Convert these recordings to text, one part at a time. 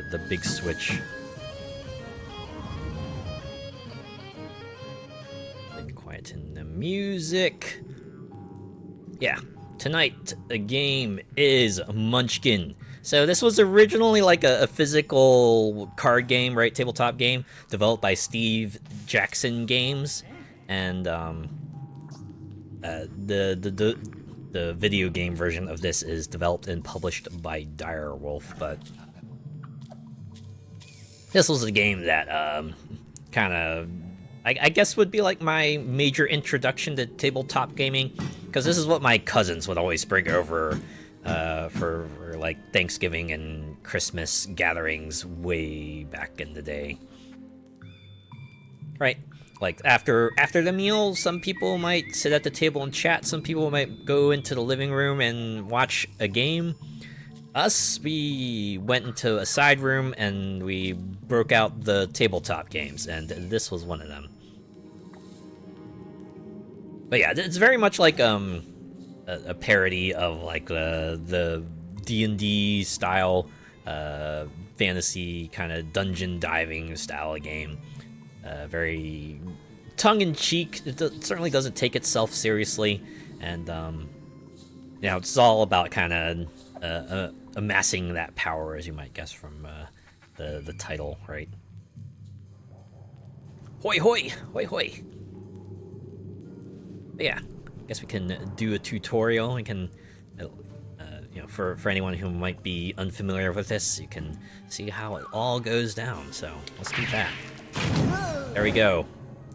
the big switch. Then quieten the music. Yeah, tonight the game is Munchkin. So this was originally like a physical card game, right? Tabletop game developed by Steve Jackson Games, and the video game version of this is developed and published by Direwolf. But this was a game that kind of, I guess, would be like my major introduction to tabletop gaming, because this is what my cousins would always bring over for like Thanksgiving and Christmas gatherings way back in the day. Right, like after the meal, some people might sit at the table and chat. Some people might go into the living room and watch a game. Us, we went into a side room and we broke out the tabletop games, and this was one of them. But yeah, it's very much like a parody of like the D&D style fantasy kind of dungeon diving style of game. Very tongue-in-cheek. It certainly doesn't take itself seriously, and you know, it's all about kind of amassing that power, as you might guess from the title, right? Hoi hoi, hoi hoi. But yeah, I guess we can do a tutorial. We can, you know, for anyone who might be unfamiliar with this, you can see how it all goes down. So let's do that. There we go.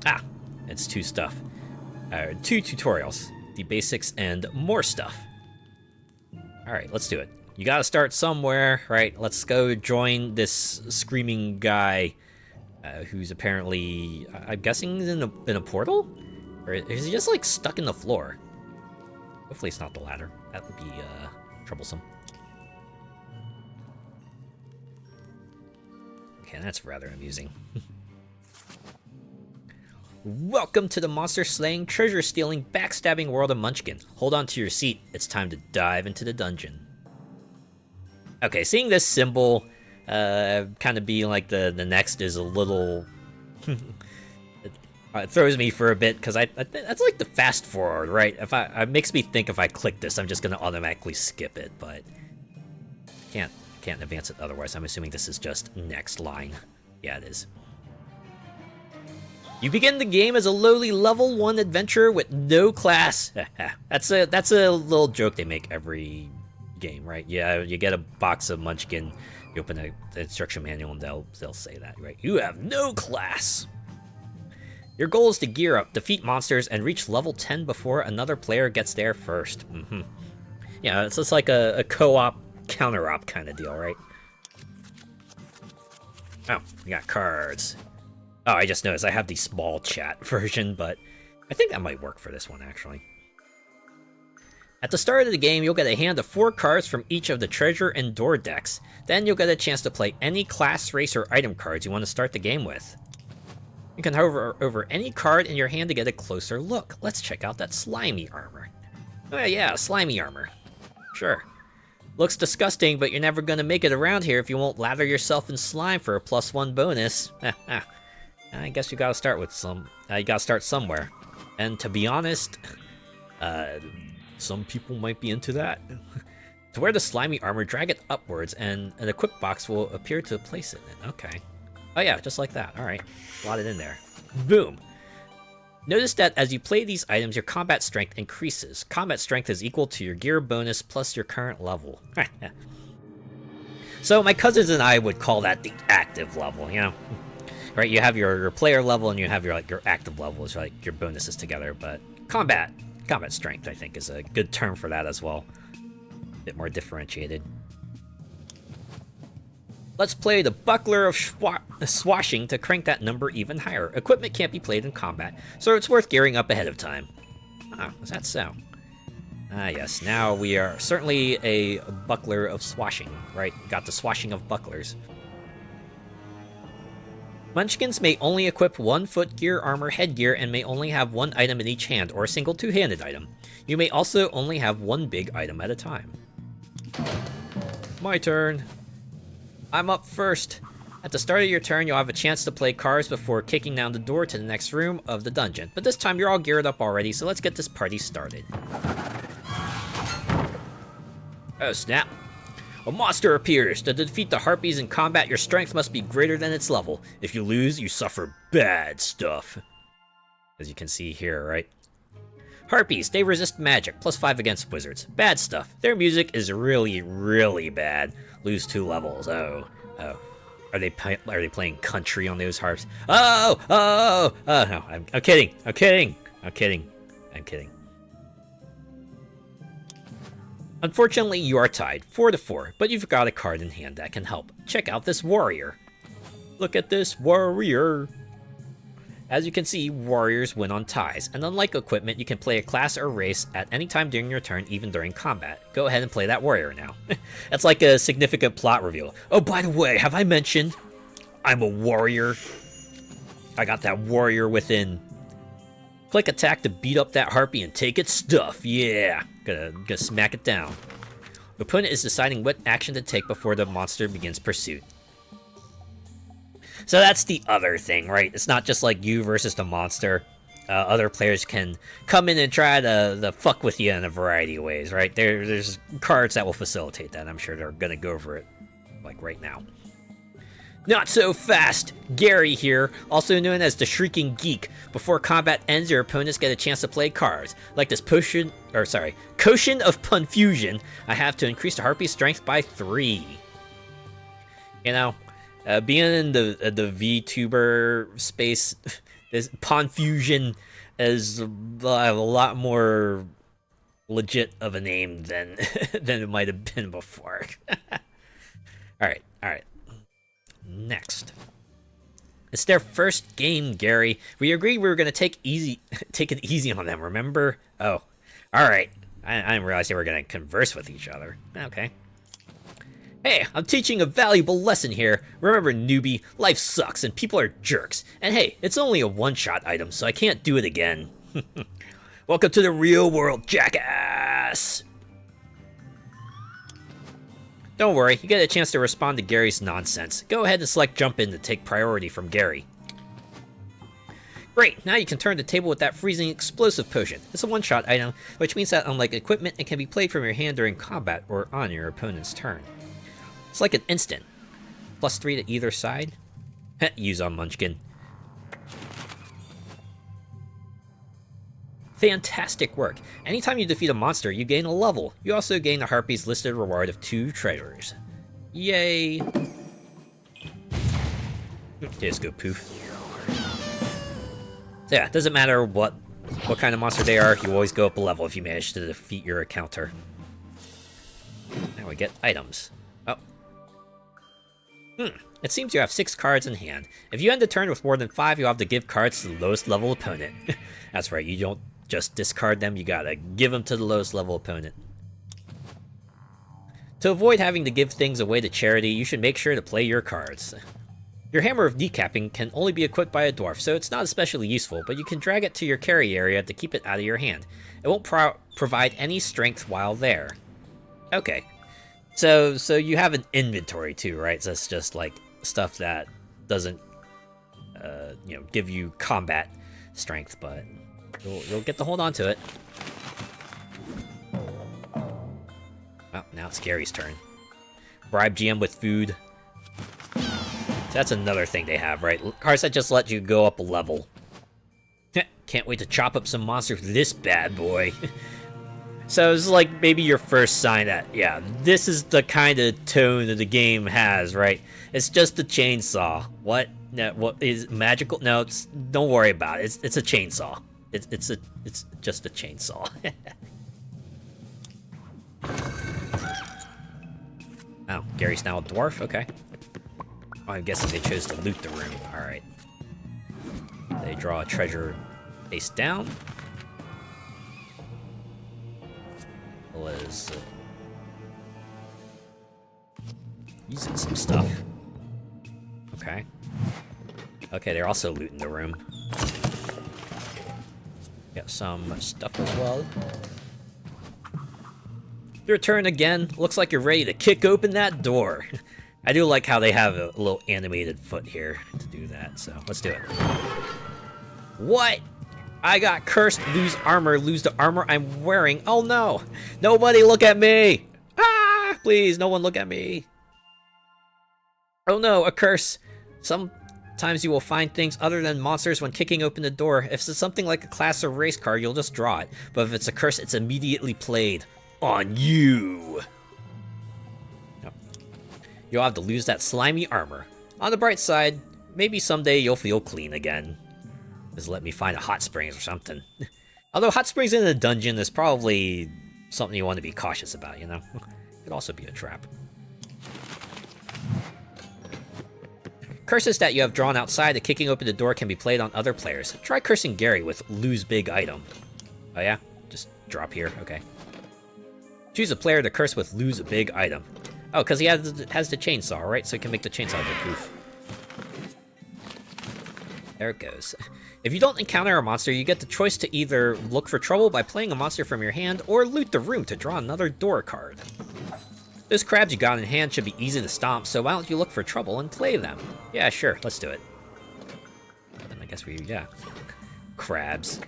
Ah, it's two tutorials, the basics and more stuff. All right, let's do it. You gotta start somewhere, right? Let's go join this screaming guy, who's apparently, I'm guessing, in a portal, or is he just like stuck in the floor? Hopefully it's not the ladder. That would be troublesome. Okay, that's rather amusing. Welcome to the monster-slaying, treasure-stealing, backstabbing world of Munchkin. Hold on to your seat. It's time to dive into the dungeon. Okay, seeing this symbol kind of being like the next is a little... it throws me for a bit, because that's like the fast forward, right? It makes me think if I click this, I'm just going to automatically skip it, but can't advance it otherwise. I'm assuming this is just next line. Yeah, it is. You begin the game as a lowly level 1 adventurer with no class. That's a little joke they make every game, right? Yeah, you get a box of Munchkin, you open the instruction manual, and they'll say that, right? You have no class. Your goal is to gear up, defeat monsters, and reach level 10 before another player gets there first. Yeah, it's just like a co-op, counter-op kind of deal, right? Oh, we got cards. Oh, I just noticed I have the small chat version, but I think that might work for this one, actually. At the start of the game, you'll get a hand of 4 cards from each of the treasure and door decks. Then you'll get a chance to play any class, race, or item cards you want to start the game with. You can hover over any card in your hand to get a closer look. Let's check out that slimy armor. Oh yeah, slimy armor. Sure. Looks disgusting, but you're never going to make it around here if you won't lather yourself in slime for a +1 bonus. I guess you gotta start with you gotta start somewhere. And to be honest, some people might be into that. To wear the slimy armor, drag it upwards, and an equip box will appear to place it in. Okay. Oh yeah, just like that. Alright. Slot it in there. Boom! Notice that as you play these items, your combat strength increases. Combat strength is equal to your gear bonus plus your current level. So my cousins and I would call that the active level, you know? Right, you have your player level and you have your active levels, like your bonuses together, but combat strength, I think, is a good term for that as well. A bit more differentiated. Let's play the Buckler of Swashing to crank that number even higher. Equipment can't be played in combat, so it's worth gearing up ahead of time. Ah, is that so? Ah, yes, now we are certainly a Buckler of Swashing, right? Got the Swashing of Bucklers. Munchkins may only equip 1 footgear, armor, headgear, and may only have 1 item in each hand, or a single 2-handed item. You may also only have 1 big item at a time. My turn. I'm up first. At the start of your turn, you'll have a chance to play cards before kicking down the door to the next room of the dungeon. But this time, you're all geared up already, so let's get this party started. Oh, snap. A monster appears. To defeat the harpies in combat, your strength must be greater than its level. If you lose, you suffer bad stuff. As you can see here, right? Harpies, they resist magic, +5 against wizards. Bad stuff. Their music is really, really bad. Lose 2 levels. Oh. Are they playing country on those harps? Oh, no, I'm kidding. I'm kidding. Unfortunately, you are tied, 4-4, but you've got a card in hand that can help. Check out this warrior. Look at this warrior. As you can see, warriors win on ties, and unlike equipment, you can play a class or race at any time during your turn, even during combat. Go ahead and play that warrior now. That's like a significant plot reveal. Oh, by the way, have I mentioned I'm a warrior? I got that warrior within. Click attack to beat up that harpy and take its stuff. Yeah, gonna smack it down. The opponent is deciding what action to take before the monster begins pursuit. So that's the other thing, right? It's not just like you versus the monster. Other players can come in and try to fuck with you in a variety of ways, right? There's cards that will facilitate that. I'm sure they're gonna go over it, like right now. Not so fast! Gary here, also known as the Shrieking Geek. Before combat ends, your opponents get a chance to play cards. Like this Quotient of Confusion, I have to increase the Harpy's strength by 3. You know, being in the VTuber space, this Confusion is a lot more legit of a name than it might have been before. All right. Next. It's their first game, Gary. We agreed we were gonna take it easy on them, remember? Oh, alright. I didn't realize they were gonna converse with each other. Okay. Hey, I'm teaching a valuable lesson here. Remember, newbie, life sucks and people are jerks. And hey, it's only a one-shot item, so I can't do it again. Welcome to the real world, jackass! Don't worry, you get a chance to respond to Gary's nonsense. Go ahead and select Jump In to take priority from Gary. Great, now you can turn the table with that freezing explosive potion. It's a one-shot item, which means that unlike equipment, it can be played from your hand during combat or on your opponent's turn. It's like an instant. +3 to either side. Use on Munchkin. Fantastic work. Anytime you defeat a monster, you gain a level. You also gain the Harpy's listed reward of 2 treasures. Yay! Just go poof. So yeah, it doesn't matter what kind of monster they are, you always go up a level if you manage to defeat your encounter. Now we get items. Oh. It seems you have 6 cards in hand. If you end the turn with more than 5, you'll have to give cards to the lowest level opponent. That's right, you don't just discard them, you gotta give them to the lowest level opponent. To avoid having to give things away to charity, you should make sure to play your cards. Your Hammer of Decapping can only be equipped by a dwarf, so it's not especially useful, but you can drag it to your carry area to keep it out of your hand. It won't provide any strength while there. Okay. So you have an inventory too, right? So it's just like stuff that doesn't, give you combat strength, but you'll get to hold on to it. Well, now it's Gary's turn. Bribe GM with food. So that's another thing they have, right? Cards that just let you go up a level. Can't wait to chop up some monsters with this bad boy. So it's like maybe your first sign that, yeah, this is the kind of tone that the game has, right? It's just a chainsaw. What? No, what is magical? No, don't worry about it. It's a chainsaw. It's just a chainsaw. Oh, Gary's now a dwarf? Okay. Oh, I'm guessing they chose to loot the room. Alright. They draw a treasure face down. Was using some stuff. Okay. Okay, they're also looting the room. Got some stuff as well. Your turn again. Looks like you're ready to kick open that door. I do like how they have a little animated foot here to do that, so let's do it. What? I got cursed, lose armor, lose the armor I'm wearing. Oh no! Nobody look at me! Ah! Please, no one look at me. Oh no, a curse. Sometimes you will find things other than monsters when kicking open the door. If it's something like a class or race card, you'll just draw it. But if it's a curse, it's immediately played on you. You'll have to lose that slimy armor. On the bright side, maybe someday you'll feel clean again. Just let me find a hot springs or something. Although hot springs in a dungeon is probably something you want to be cautious about, you know? Could also be a trap. Curses that you have drawn outside of kicking open the door can be played on other players. Try cursing Gary with lose big item. Oh yeah? Just drop here, okay. Choose a player to curse with lose a big item. Oh, because he has the chainsaw, right? So he can make the chainsaw go poof. There it goes. If you don't encounter a monster, you get the choice to either look for trouble by playing a monster from your hand, or loot the room to draw another door card. Those crabs you got in hand should be easy to stomp, so why don't you look for trouble and play them? Yeah, sure, let's do it. Then I guess yeah. Crabs.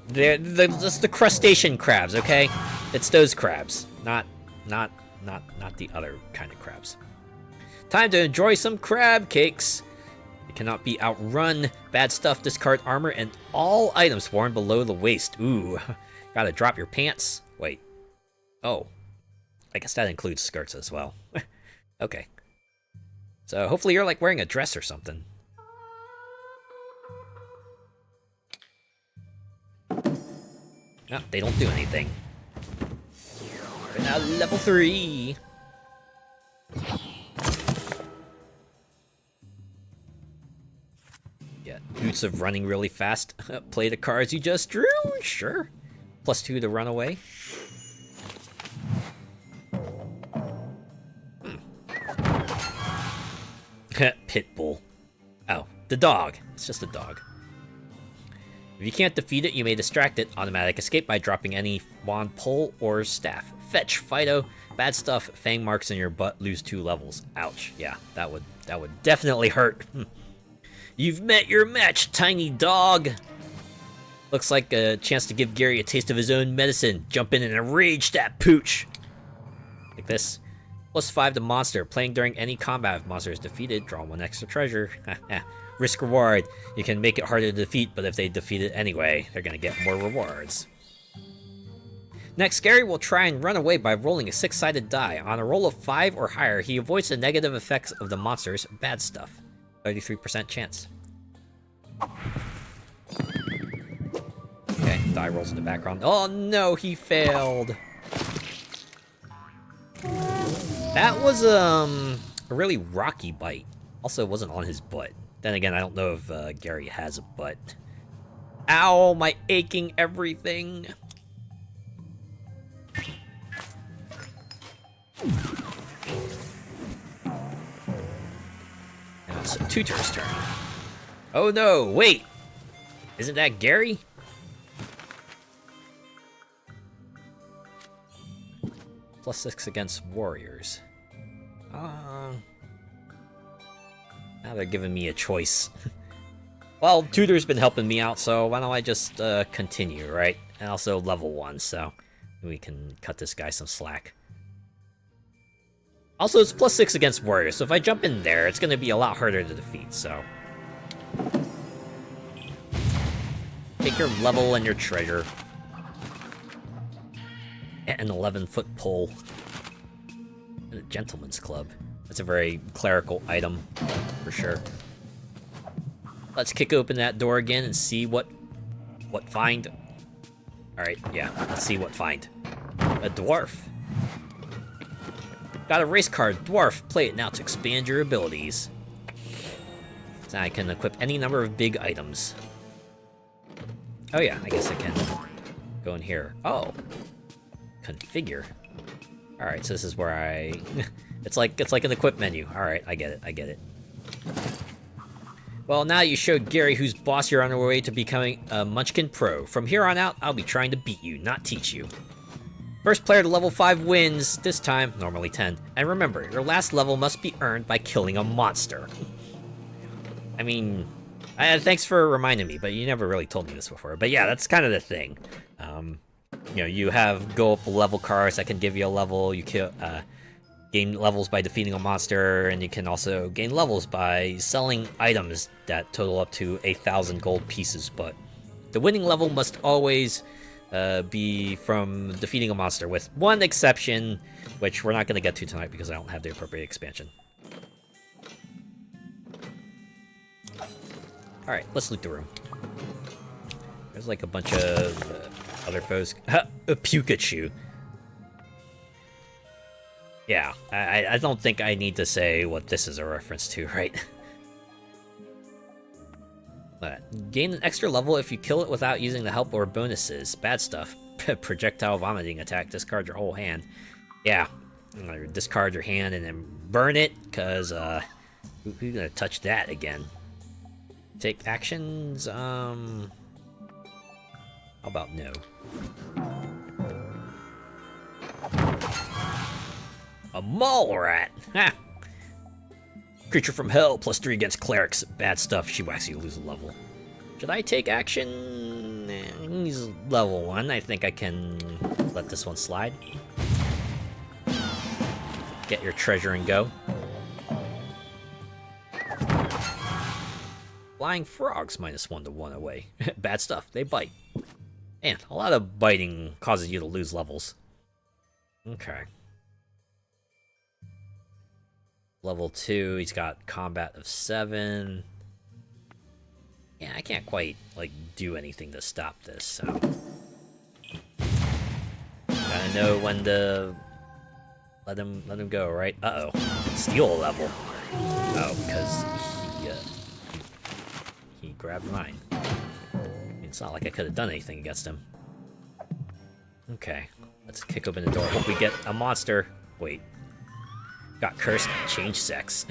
That's the crustacean crabs, okay? It's those crabs, not the other kind of crabs. Time to enjoy some crab cakes. It cannot be outrun. Bad stuff, discard armor, and all items worn below the waist. Ooh, gotta drop your pants. Wait. Oh, I guess that includes skirts as well. Okay. So hopefully you're like wearing a dress or something. No, they don't do anything. We're now level 3. Yeah, boots of running really fast. Play the cards you just drew? Sure. +2 to run away. Pitbull. Oh, the dog. It's just a dog. If you can't defeat it, you may distract it. Automatic escape by dropping any wand, pole, or staff. Fetch, Fido. Bad stuff. Fang marks in your butt. Lose 2 levels. Ouch. Yeah, that would definitely hurt. You've met your match, tiny dog. Looks like a chance to give Gary a taste of his own medicine. Jump in and enrage that pooch. Like this. +5 to monster. Playing during any combat. If monster is defeated, draw 1 extra treasure. Risk reward. You can make it harder to defeat, but if they defeat it anyway, they're gonna get more rewards. Next, Gary will try and run away by rolling a 6-sided die. On a roll of 5 or higher, he avoids the negative effects of the monster's bad stuff. 33% chance. Okay, die rolls in the background. Oh no, he failed! That was a really rocky bite. Also, it wasn't on his butt. Then again, I don't know if Gary has a butt. Ow, my aching everything. Now it's Tutor's turn. Oh no, wait! Isn't that Gary? +6 against warriors. Now they're giving me a choice. Well, Tutor's been helping me out, so why don't I just continue, right? And also level 1, so we can cut this guy some slack. Also, it's +6 against warriors, so if I jump in there, it's going to be a lot harder to defeat, so... Take your level and your treasure. An 11-foot pole. And a gentleman's club. That's a very clerical item, for sure. Let's kick open that door again and see what find. Alright, yeah, let's see what find. A dwarf. Got a race card, dwarf. Play it now to expand your abilities. So I can equip any number of big items. Oh yeah, I guess I can go in here. Oh. Configure. Alright, so this is where I... it's like an equip menu. Alright, I get it. Well, now you showed Gary whose boss you're on your way to becoming a Munchkin Pro. From here on out, I'll be trying to beat you, not teach you. First player to level 5 wins, this time normally 10. And remember, your last level must be earned by killing a monster. I mean, thanks for reminding me, but you never really told me this before. But yeah, that's kind of the thing. You know, you have go up level cards that can give you a level. You gain levels by defeating a monster, and you can also gain levels by selling items that total up to 1,000 gold pieces. But the winning level must always be from defeating a monster, with one exception, which we're not going to get to tonight because I don't have the appropriate expansion. Alright, let's loot the room. There's like a bunch of other foes. A Pikachu. Yeah, I don't think I need to say what this is a reference to, right? Gain an extra level if you kill it without using the help or bonuses. Bad stuff. Projectile vomiting attack. Discard your whole hand. Yeah. Discard your hand and then burn it, because who's gonna touch that again? Take actions, how about no? A mole rat! Ha! Creature from hell, +3 against clerics. Bad stuff, she whacks you, lose a level. Should I take action? He's level 1, I think I can let this one slide. Get your treasure and go. Flying frogs, -1 to 1 away. Bad stuff, they bite. And a lot of biting causes you to lose levels. Okay. Level 2, he's got combat of 7. Yeah, I can't quite, like, do anything to stop this, so... Gotta know when to... Let him go, right? Uh-oh. Steal a level. Oh, because he grabbed mine. It's not like I could have done anything against him. Okay, let's kick open the door. Hope we get a monster. Wait. Got cursed. Change sex.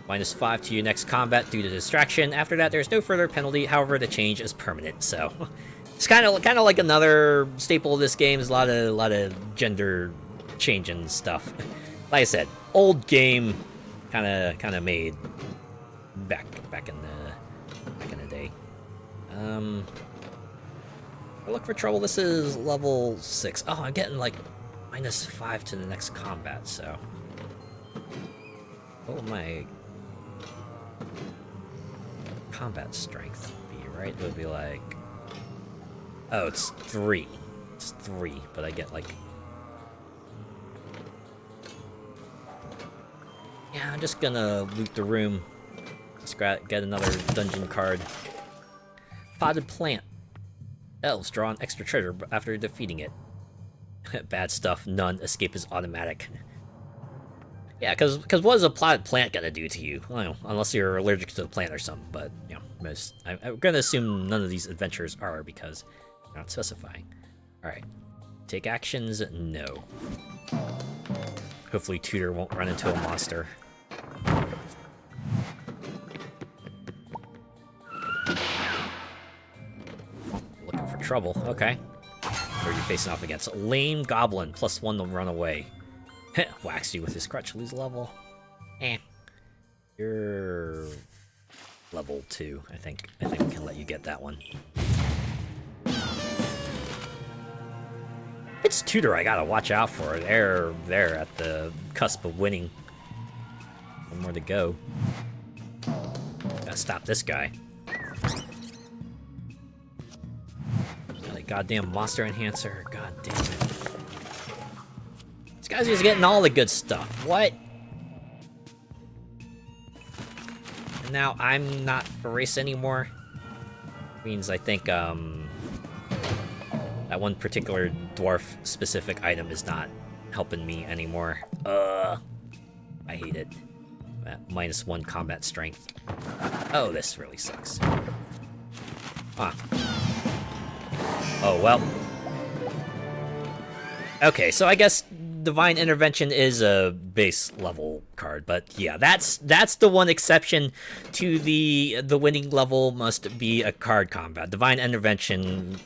-5 to your next combat due to distraction. After that, there's no further penalty. However, the change is permanent. So, it's kind of like another staple of this game. Is a lot of gender changing stuff. Like I said, old game, kind of made back in the day. I look for trouble. This is level 6. Oh, I'm getting like -5 to the next combat. So, what will my combat strength be? Right, it would be like, oh, it's 3. It's 3, but I get like. Yeah, I'm just gonna loot the room. Just get another dungeon card. Potted plant. Elves draw an extra treasure after defeating it. Bad stuff. None. Escape is automatic. Yeah, because what is a potted plant gonna do to you? I don't know, unless you're allergic to the plant or something. But you know, I'm gonna assume none of these adventures are, because they're not specifying. All right. Take actions. No. Hopefully, Tutor won't run into a monster. Looking for trouble. Okay. Who are you facing off against? A lame goblin, +1 to run away. Whacks you with his crutch, lose level. You're level 2. I think we can let you get that one. It's Tutor I gotta watch out for. They're at the cusp of winning. One more to go. Gotta stop this guy. Got a goddamn monster enhancer. God damn it. This guy's just getting all the good stuff. What? And now I'm not a race anymore. Means I think that one particular dwarf-specific item is not helping me anymore. I hate it. -1 combat strength. Oh, this really sucks. Ah. Oh, well. Okay, so I guess Divine Intervention is a base level card, but yeah, that's the one exception to the winning level must be a card combat. Divine Intervention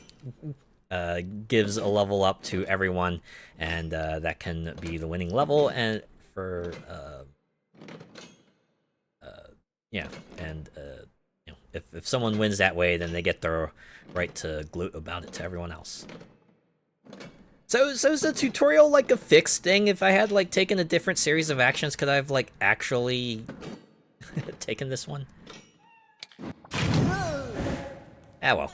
gives a level up to everyone, and that can be the winning level. And for yeah, and you know, if someone wins that way, then they get the right to gloat about it to everyone else. So is the tutorial like a fixed thing? If I had like taken a different series of actions, could I have like actually taken this one? Ah well.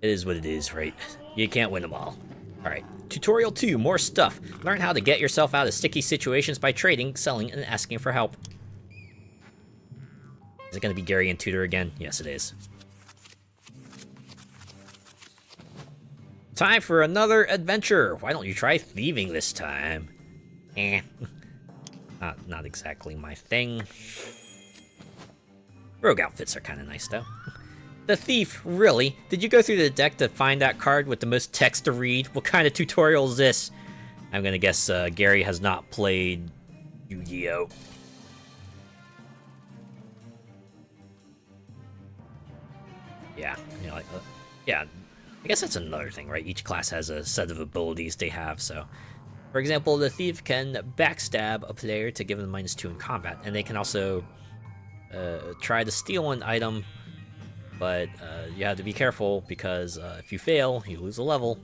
It is what it is, right? You can't win them all. Alright, tutorial 2, more stuff. Learn how to get yourself out of sticky situations by trading, selling, and asking for help. Is it gonna be Gary and Tutor again? Yes, it is. Time for another adventure. Why don't you try thieving this time? Eh. Not exactly my thing. Rogue outfits are kind of nice, though. The thief, really? Did you go through the deck to find that card with the most text to read? What kind of tutorial is this? I'm gonna guess Gary has not played Yu-Gi-Oh! Yeah, you know, like, yeah. I guess that's another thing, right? Each class has a set of abilities they have, so... For example, the thief can backstab a player to give them -2 in combat, and they can also try to steal an item, but you have to be careful, because if you fail, you lose a level.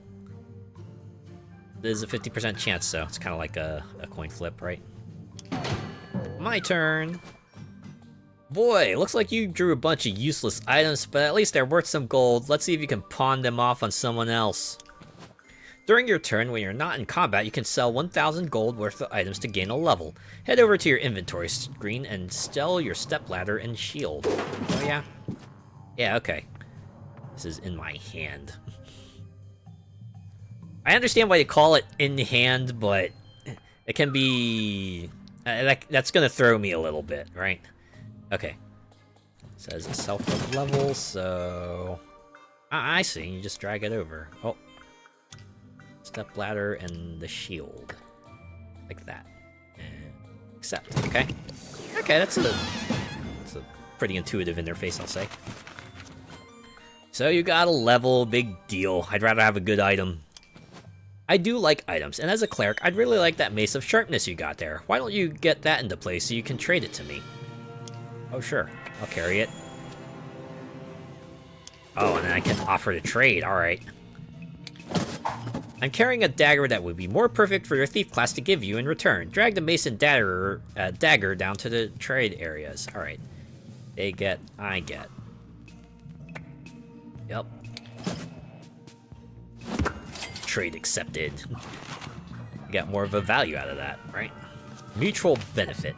There's a 50% chance, so it's kind of like a coin flip, right? My turn! Boy, looks like you drew a bunch of useless items, but at least they're worth some gold. Let's see if you can pawn them off on someone else. During your turn, when you're not in combat, you can sell 1,000 gold worth of items to gain a level. Head over to your inventory screen and sell your stepladder and shield. Oh yeah? Yeah, okay. This is in my hand. I understand why you call it in hand, but it can be... that's gonna throw me a little bit, right? Okay. It says self level, so... I see, you just drag it over. Oh. Step ladder and the shield. Like that. And accept, okay? Okay, that's a pretty intuitive interface, I'll say. So you got a level, big deal. I'd rather have a good item. I do like items, and as a cleric, I'd really like that Mace of Sharpness you got there. Why don't you get that into play so you can trade it to me? Oh, sure. I'll carry it. Oh, and then I can offer to trade. Alright. I'm carrying a dagger that would be more perfect for your thief class to give you in return. Drag the mace and dagger down to the trade areas. Alright. They get, I get. Yep. Trade accepted. You got more of a value out of that, right? Mutual benefit.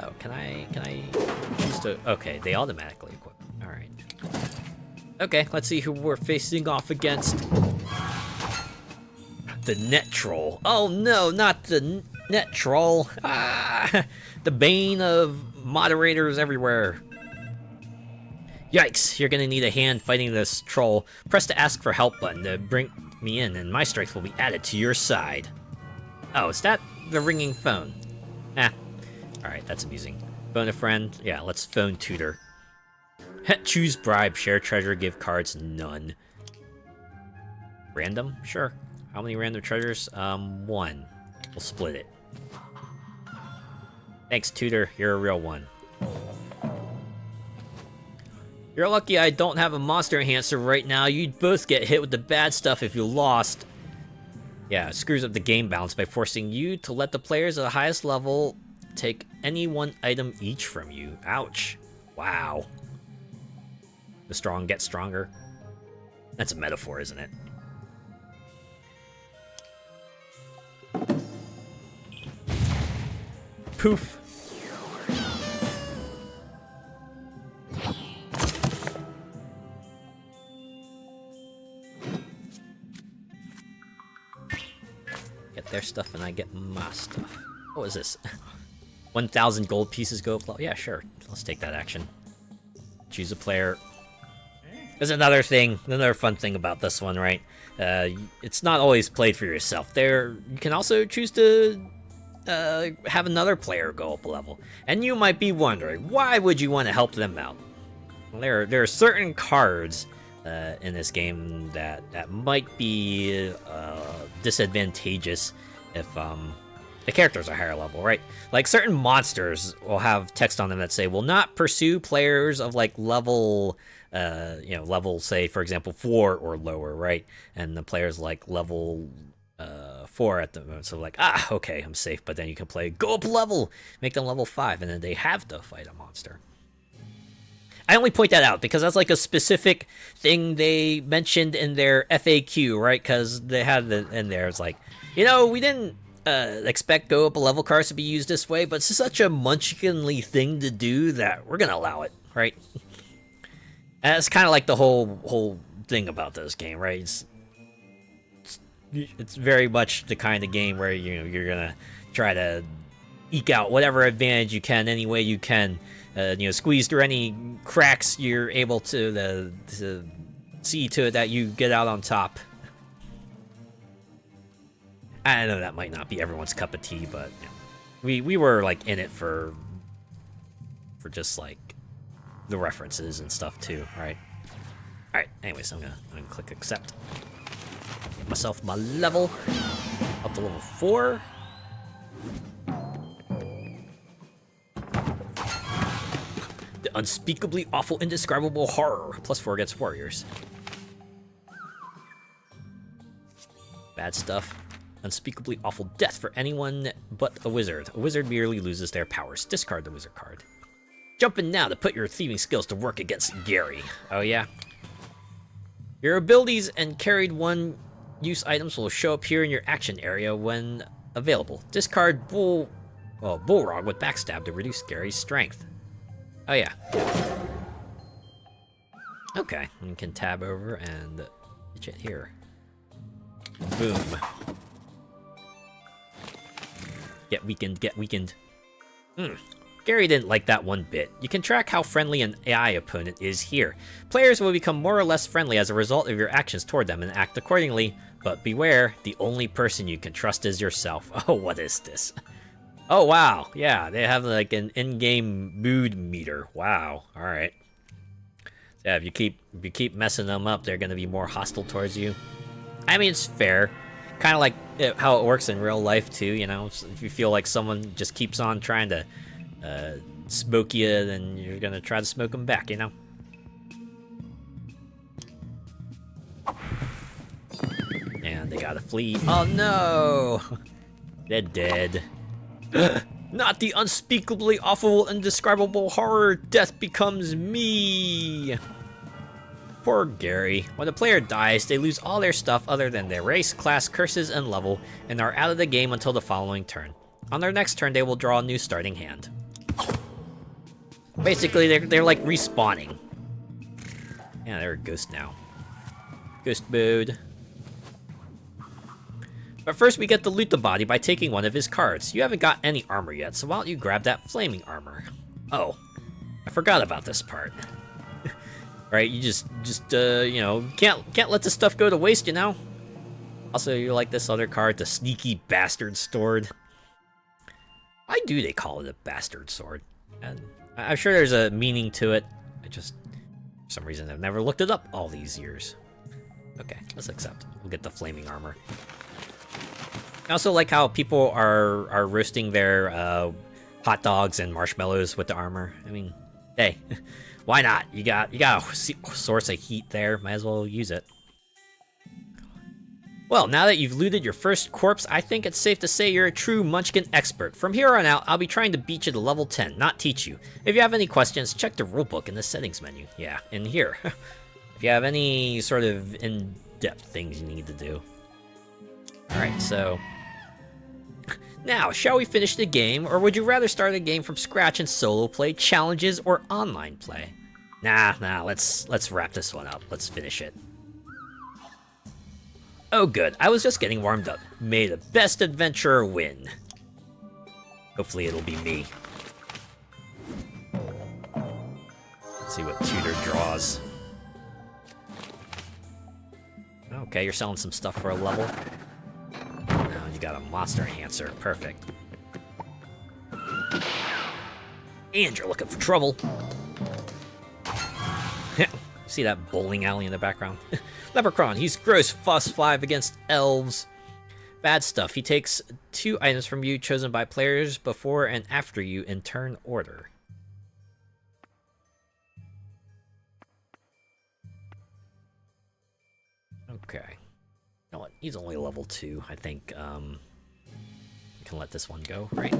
Oh, can I choose to... Okay, they automatically equip. Alright. Okay, let's see who we're facing off against. The net troll. Oh no, not the net troll. Ah, the bane of moderators everywhere. Yikes, you're gonna need a hand fighting this troll. Press the ask for help button to bring me in, and my strength will be added to your side. Oh, is that the ringing phone? Ah. Alright, that's amusing. Phone a friend? Yeah, let's phone Tutor. Choose bribe, share treasure, give cards, none. Random? Sure. How many random treasures? 1. We'll split it. Thanks, Tutor. You're a real one. You're lucky I don't have a monster enhancer right now. You'd both get hit with the bad stuff if you lost. Yeah, it screws up the game balance by forcing you to let the players at the highest level take any one item each from you. Ouch. Wow. The strong get stronger. That's a metaphor, isn't it? Poof. Get their stuff and I get my stuff. What was this? 1,000 gold pieces go up. Yeah, sure. Let's take that action. Choose a player. There's another thing, another fun thing about this one, right? It's not always played for yourself. You can also choose to have another player go up a level. And you might be wondering, why would you want to help them out? Well, there are certain cards in this game that might be disadvantageous if the characters are higher level, right? Like certain monsters will have text on them that say, "Will not pursue players of like level, level, say for example 4 or lower," right? And the players like level 4 at the moment, so like, okay, I'm safe. But then you can go up a level, make them level 5, and then they have to fight a monster. I only point that out because that's like a specific thing they mentioned in their FAQ, right? Because they had it in there. It's like, we didn't expect go up a level cards to be used this way, but it's such a Munchkin-y thing to do that we're gonna allow it, right? And it's kind of like the whole thing about this game, right? It's very much the kind of game where you're gonna try to eke out whatever advantage you can any way you can. Squeeze through any cracks you're able to see to it that you get out on top. I know that might not be everyone's cup of tea, but we were like in it for just like the references and stuff too, right? All right. Anyways, I'm gonna click accept. Get myself my level up to level 4. The unspeakably awful, indescribable horror. +4 against warriors. Bad stuff. Unspeakably awful death for anyone but a wizard. A wizard merely loses their powers. Discard the wizard card. Jump in now to put your thieving skills to work against Gary. Oh yeah? Your abilities and carried one-use items will show up here in your action area when available. Discard Bullrog with Backstab to reduce Gary's strength. Oh yeah. Okay, we can tab over and pitch it here. Boom. Get weakened, get weakened. Gary didn't like that one bit. You can track how friendly an AI opponent is here. Players will become more or less friendly as a result of your actions toward them and act accordingly. But beware, the only person you can trust is yourself. Oh, what is this? Oh, wow. Yeah, they have like an in-game mood meter. Wow. All right. Yeah, if you keep messing them up, they're going to be more hostile towards you. I mean, it's fair. Kind of like how it works in real life, too, If you feel like someone just keeps on trying to smoke you, then you're going to try to smoke them back, And they got to flee. Oh, no! They're dead. Not the unspeakably awful, indescribable horror. Death becomes me. Poor Gary. When a player dies, they lose all their stuff other than their race, class, curses, and level, and are out of the game until the following turn. On their next turn, they will draw a new starting hand. Basically, they're like respawning. Yeah, they're a ghost now. Ghost mode. But first, we get to loot the body by taking one of his cards. You haven't got any armor yet, so why don't you grab that flaming armor? Oh, I forgot about this part. Right, you just can't let this stuff go to waste, Also, you like this other card, the sneaky bastard sword. Why do they call it a bastard sword? And I'm sure there's a meaning to it. I just, for some reason, I've never looked it up all these years. Okay, let's accept. We'll get the flaming armor. I also like how people are roasting their hot dogs and marshmallows with the armor. I mean, hey, why not? You got a source of heat there. Might as well use it. Well, now that you've looted your first corpse, I think it's safe to say you're a true Munchkin expert. From here on out, I'll be trying to beat you to level 10, not teach you. If you have any questions, check the rulebook in the settings menu. Yeah, in here. If you have any sort of in-depth things you need to do. Alright, so... Now, shall we finish the game, or would you rather start a game from scratch and solo play, challenges, or online play? Nah, let's wrap this one up. Let's finish it. Oh good, I was just getting warmed up. May the best adventurer win. Hopefully it'll be me. Let's see what tutor draws. Okay, you're selling some stuff for a level. Now you got a monster enhancer. Perfect. And you're looking for trouble. See that bowling alley in the background? Leprechaun, he's gross +5 against elves. Bad stuff. He takes 2 items from you chosen by players before and after you in turn order. Okay. You know what? He's only level 2. I think we can let this one go, right?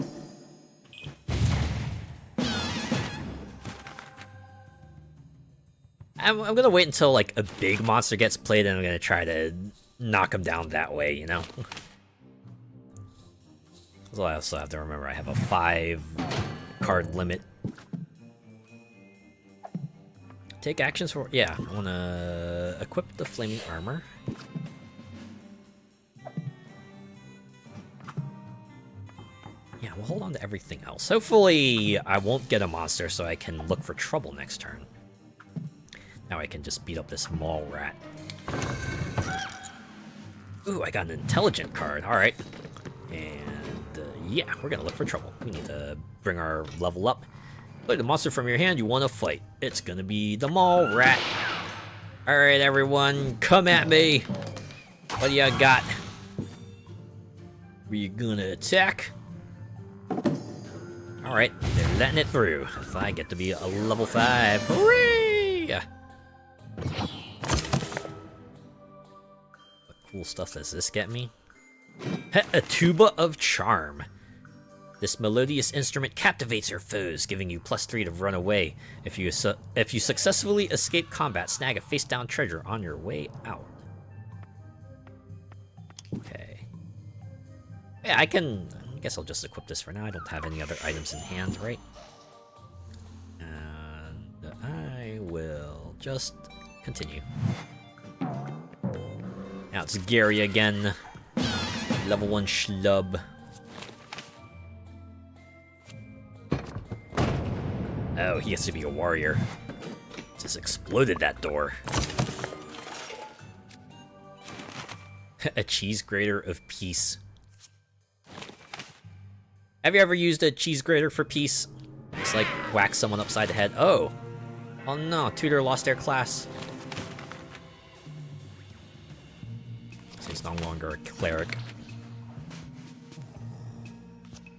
I'm gonna wait until like a big monster gets played, and I'm gonna try to knock him down that way, you know? So I also have to remember I have a 5 card limit. Take actions for... Yeah, I wanna equip the flaming armor. Yeah, we'll hold on to everything else. Hopefully I won't get a monster so I can look for trouble next turn. Now I can just beat up this mall rat. Ooh, I got an intelligent card. Alright. And yeah, we're gonna look for trouble. We need to bring our level up. Play the monster from your hand you want to fight. It's gonna be the mall rat. Alright, everyone, come at me. What do you got? Are you gonna attack? Alright, they're letting it through. So I get to be a level 5. Hooray! What cool stuff does this get me? A tuba of charm. This melodious instrument captivates your foes, giving you +3 to run away. If you successfully escape combat, snag a face-down treasure on your way out. Okay. Yeah, I guess I'll just equip this for now. I don't have any other items in hand, right? And I will just continue. Now it's Gary again. Level 1 schlub. Oh, he has to be a warrior. Just exploded that door. A cheese grater of peace. Have you ever used a cheese grater for peace? It's like whack someone upside the head. Oh. Oh no, tutor lost their class. So he's no longer a cleric.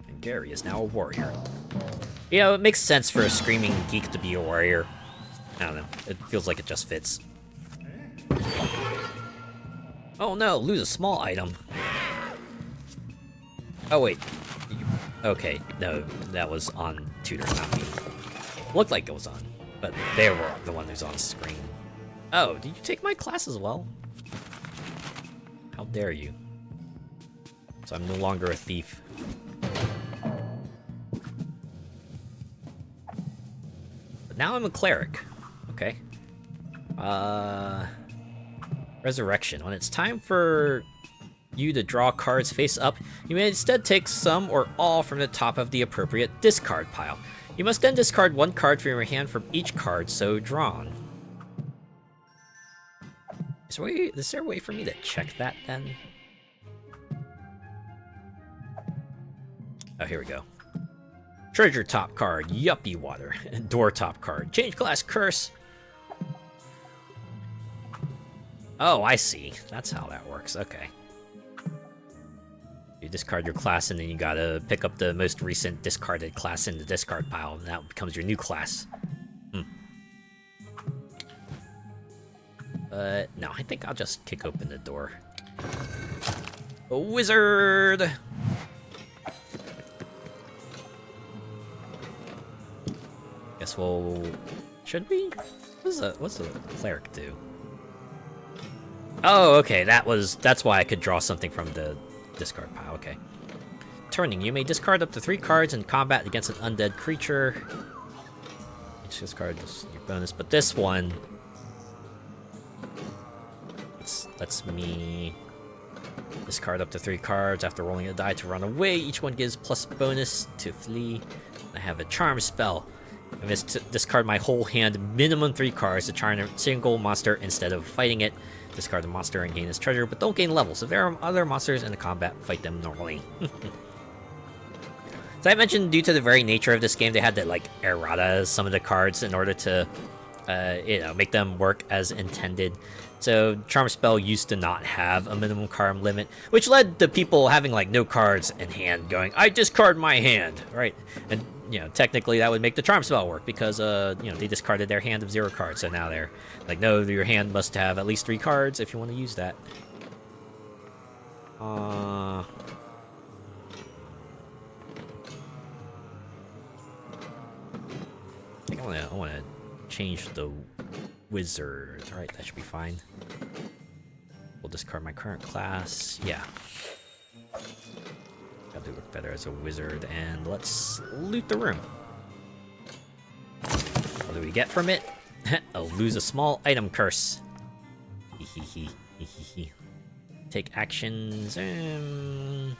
And Gary is now a warrior. You know, it makes sense for a screaming geek to be a warrior. I don't know. It feels like it just fits. Oh no, lose a small item. Oh wait. Okay, no, that was on tutor, not me. Looked like it was on, but they were the one who's on screen. Oh, did you take my class as well? How dare you? So I'm no longer a thief. Now I'm a cleric. Okay. Resurrection. When it's time for you to draw cards face up, you may instead take some or all from the top of the appropriate discard pile. You must then discard 1 card from your hand from each card so drawn. Is there a way for me to check that then? Oh, here we go. Treasure top card, yuppie water. Door top card, change class curse. Oh, I see. That's how that works. Okay. You discard your class, and then you gotta pick up the most recent discarded class in the discard pile, and that becomes your new class. No, I think I'll just kick open the door. A wizard! Guess we'll... Should we? What's a cleric do? Oh, okay, that's why I could draw something from the discard pile, okay. Turning, you may discard up to 3 cards in combat against an undead creature. Each discard is your bonus, but this one... lets me discard up to 3 cards after rolling a die to run away. Each one gives plus bonus to flee. I have a charm spell. I must discard my whole hand, minimum 3 cards to charm a single monster instead of fighting it. Discard the monster and gain its treasure, but don't gain levels. If there are other monsters in the combat, fight them normally. So I mentioned, due to the very nature of this game, they had to like errata some of the cards in order to make them work as intended. So Charm Spell used to not have a minimum card limit, which led to people having like no cards in hand going, I discard my hand, right? And technically that would make the Charm Spell work because they discarded their hand of 0 cards. So now they're like, no, your hand must have at least 3 cards if you want to use that. I think I want to change the wizard. All right, that should be fine. We'll discard my current class. Yeah. Probably work better as a wizard. And let's loot the room. What do we get from it? I'll lose a small item curse. Take actions. Okay,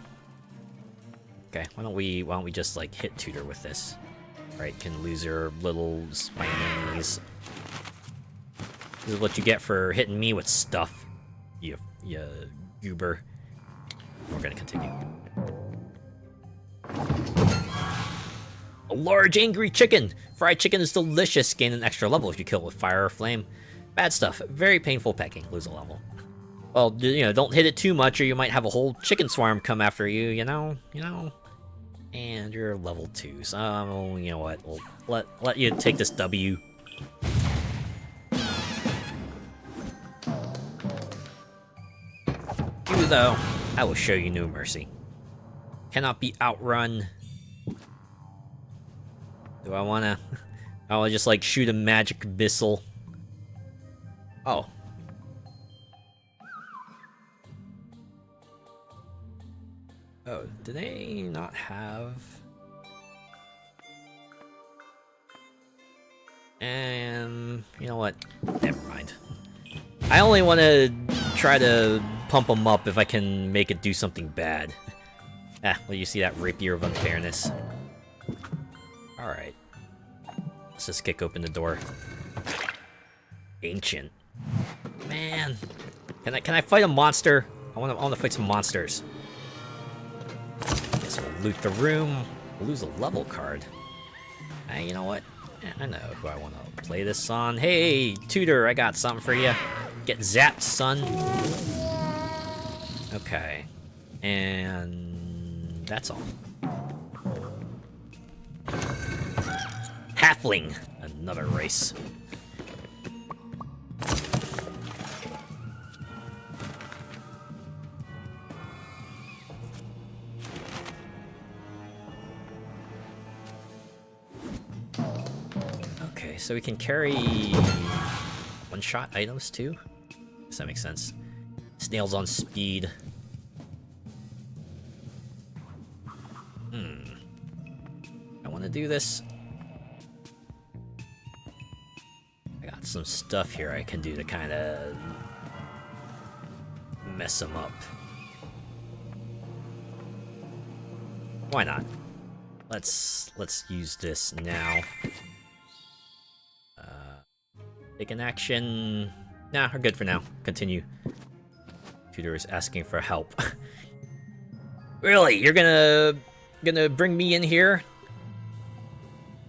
why don't we just like hit tutor with this? Right, can lose your little spiny enemies. This is what you get for hitting me with stuff, you goober. We're gonna continue. A large angry chicken! Fried chicken is delicious. Gain an extra level if you kill it with fire or flame. Bad stuff. Very painful pecking. Lose a level. Well, don't hit it too much or you might have a whole chicken swarm come after you, you know? And you're level 2, so you know what? We'll let you take this W. You though, I will show you no mercy. Cannot be outrun. Do I wanna? I wanna just like shoot a magic missile. Oh. Oh, do they not have? And you know what? Never mind. I only want to try to pump them up if I can make it do something bad. Well, you see that rapier of unfairness. Alright. Let's just kick open the door. Ancient. Man. Can I fight a monster? I want to fight some monsters. Guess we'll loot the room. We'll lose a level card. You know what? I know who I want to play this on. Hey, Tutor, I got something for you. Get zapped, son. Okay. And that's all. Halfling. Another race. Okay, so we can carry one-shot items too? Does that make sense? Snails on speed. I want to do this. I got some stuff here I can do to kind of mess them up. Why not? Let's use this now. Take an action. Nah, we're good for now. Continue. Tutor is asking for help. Really? You're gonna bring me in here?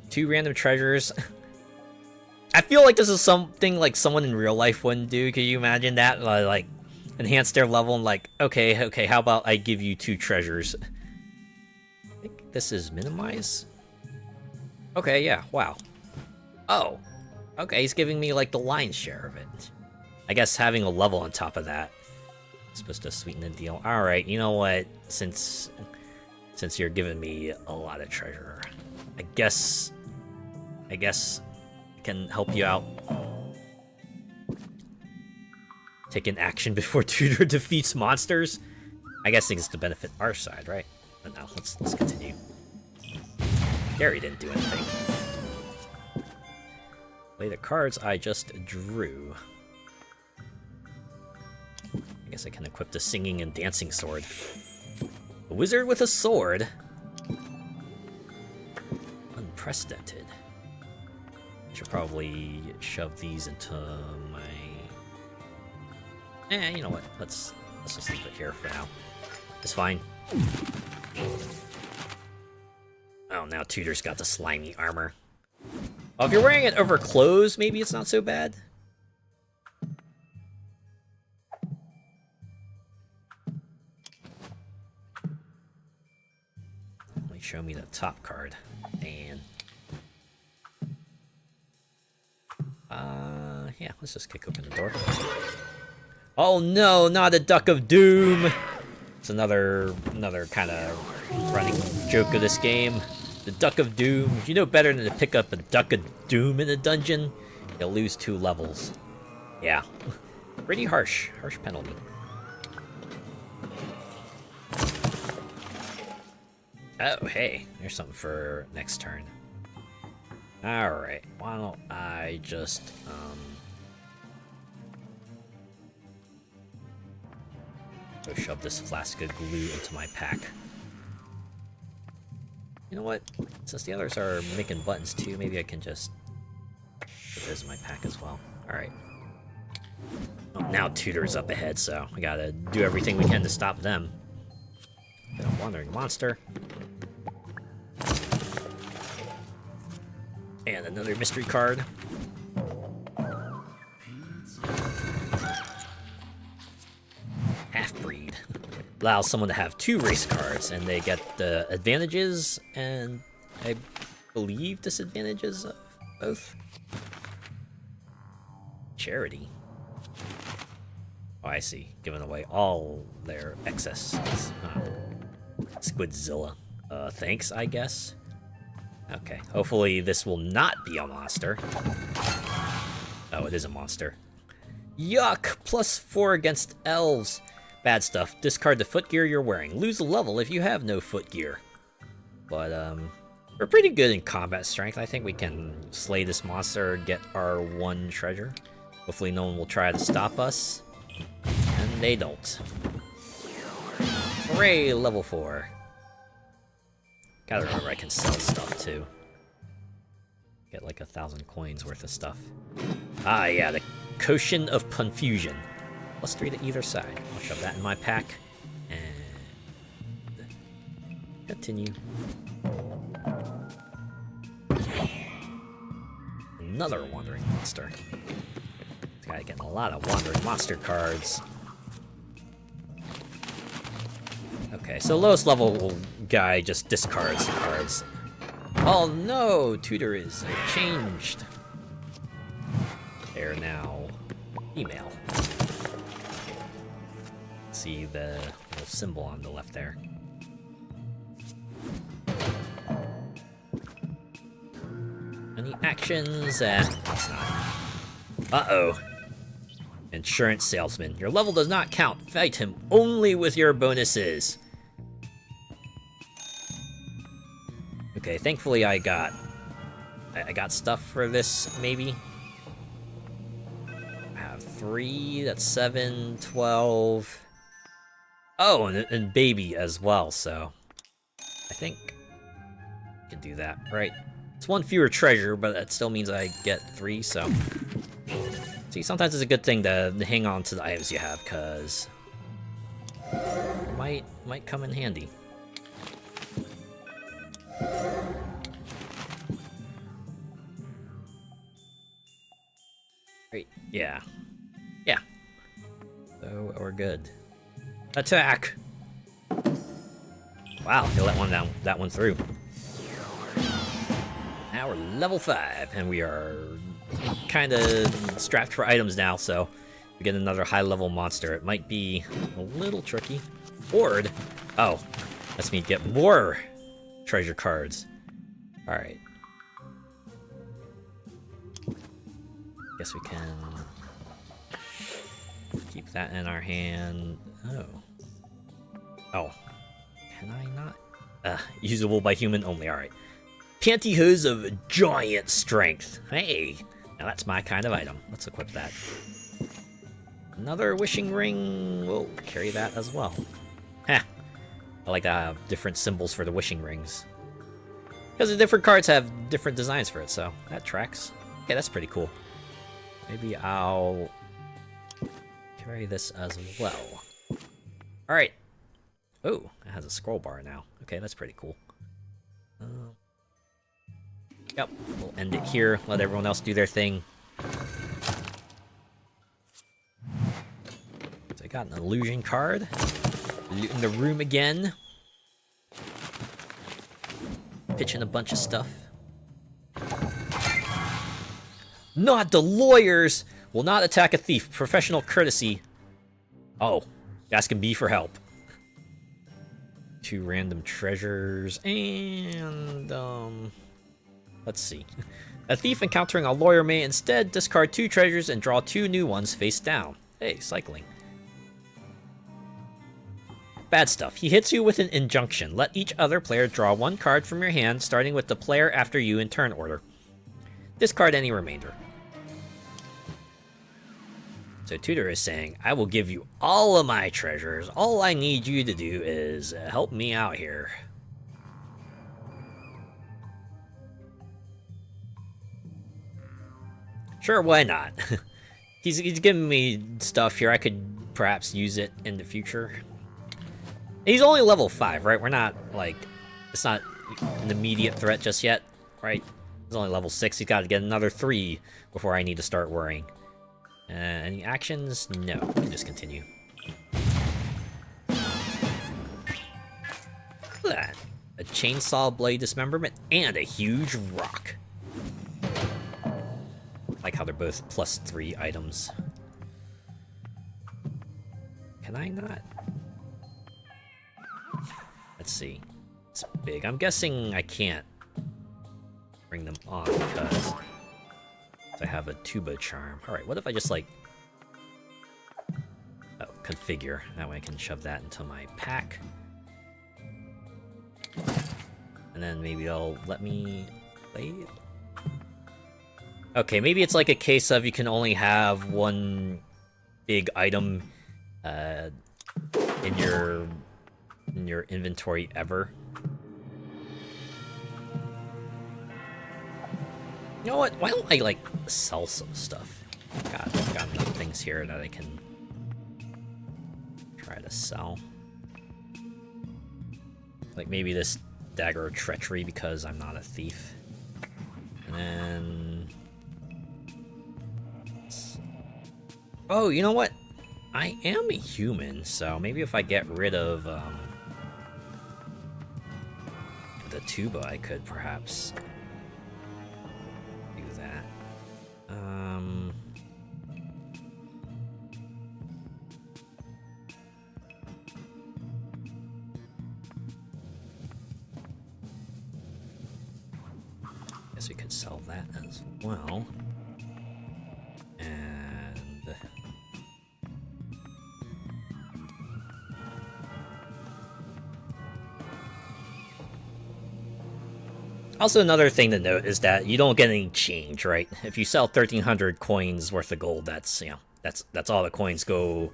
2 random treasures. I feel like this is something like someone in real life wouldn't do. Can you imagine that? Like, enhance their level and like, okay, how about I give you 2 treasures? I think this is minimize. Okay, yeah, wow. Oh. Okay, he's giving me, like, the lion's share of it. I guess having a level on top of that is supposed to sweeten the deal. Alright, you know what? Since you're giving me a lot of treasure, I guess I can help you out. Take an action before Tutor defeats monsters? I guess it's to benefit our side, right? But no, let's continue. Gary didn't do anything. Play the cards I just drew. I guess I can equip the singing and dancing sword. A wizard with a sword? Unprecedented. I should probably shove these into my... you know what? Let's just leave it here for now. It's fine. Oh, now Tutor's got the slimy armor. Oh, if you're wearing it over clothes, maybe it's not so bad. Let me show me the top card. And yeah, let's just kick open the door. Oh no, not a Duck of Doom! It's another kind of running joke of this game. The Duck of Doom. If you know better than to pick up a Duck of Doom in a dungeon, you'll lose 2 levels. Yeah. Pretty harsh. Harsh penalty. Oh, hey. There's something for next turn. Alright. Why don't I just, go shove this flask of glue into my pack. You know what? Since the others are making buttons too, maybe I can just put those in my pack as well. Alright. Oh, now Tutor's up ahead, so we gotta do everything we can to stop them. Got a wandering monster. And another mystery card. Half-breed. Allows someone to have 2 race cards, and they get the advantages and I believe disadvantages of both. Charity. Oh, I see. Giving away all their excesses. Squidzilla. Thanks, I guess. Okay. Hopefully this will not be a monster. Oh, it is a monster. Yuck! +4 against elves. Bad stuff. Discard the footgear you're wearing. Lose a level if you have no footgear. But, we're pretty good in combat strength. I think we can slay this monster, get our 1 treasure. Hopefully no one will try to stop us. And they don't. Hooray, level 4. Gotta remember I can sell stuff, too. Get like 1,000 coins worth of stuff. Ah, yeah, the Quotient of Confusion. +3 to either side. I'll shove that in my pack. And continue. Another wandering monster. This guy getting a lot of wandering monster cards. Okay, so lowest level guy just discards the cards. Oh no, Tutor is changed. They're now female. See the little symbol on the left there. Any actions? It's not. Uh-oh. Insurance salesman. Your level does not count. Fight him only with your bonuses. Okay, thankfully I got stuff for this, maybe. I have 3, that's 7, 12. Oh, and baby as well, so I think I can do that, right? It's 1 fewer treasure, but that still means I get 3, so. See, sometimes it's a good thing to hang on to the items you have, because it might come in handy. Great, yeah. Yeah. So, we're good. Attack! Wow, he let that one through. Now we're level 5, and we are kind of strapped for items now, so we get another high-level monster. It might be a little tricky. Horde! Oh, lets me get more treasure cards. Alright. Guess we can keep that in our hand. Oh. Oh. Can I not? Usable by human only, alright. Pantyhose of giant strength. Hey, now that's my kind of item. Let's equip that. Another wishing ring. We'll carry that as well. Heh. I like to have different symbols for the wishing rings. Because the different cards have different designs for it, so that tracks. Okay, that's pretty cool. Maybe I'll carry this as well. Alright. Oh, it has a scroll bar now. Okay, that's pretty cool. Yep, we'll end it here, let everyone else do their thing. So I got an illusion card. Looting the room again. Pitching a bunch of stuff. Not the lawyers! Will not attack a thief. Professional courtesy. Oh, asking B for help. 2 random treasures, and, let's see. A thief encountering a lawyer may instead discard 2 treasures and draw 2 new ones face down. Hey, cycling. Bad stuff. He hits you with an injunction. Let each other player draw 1 card from your hand, starting with the player after you in turn order. Discard any remainder. So Tutor is saying, I will give you all of my treasures. All I need you to do is help me out here. Sure, why not? He's giving me stuff here. I could perhaps use it in the future. He's only level 5, right? We're not, like, it's not an immediate threat just yet, right? He's only level 6. He's got to get another 3 before I need to start worrying. Any actions? No. We can just continue. Look at that. A chainsaw blade dismemberment and a huge rock. Like how they're both +3 items. Can I not? Let's see. It's big. I'm guessing I can't bring them on because I have a tuba charm. Alright, what if I just, like... Oh, configure. That way I can shove that into my pack. And then maybe they'll let me play it? Okay, maybe it's like a case of you can only have 1 big item in your inventory ever. You know what? Why don't I, like, sell some stuff? I've got enough things here that I can try to sell. Like, maybe this dagger of treachery because I'm not a thief. And then... Oh, you know what? I am a human, so maybe if I get rid of, the tuba, I could perhaps... that. Guess we could sell that as well. And also, another thing to note is that you don't get any change, right? If you sell 1,300 coins worth of gold, that's, you know, that's all the coins go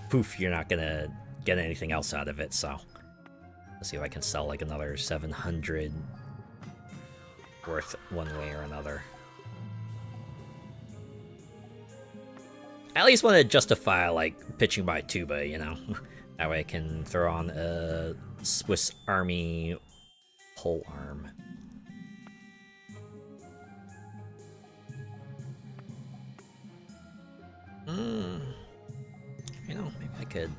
poof. You're not gonna get anything else out of it. So let's see if I can sell like another 700 worth one way or another. I at least want to justify like pitching my tuba, you know. That way I can throw on a Swiss Army pole arm. You know, maybe I could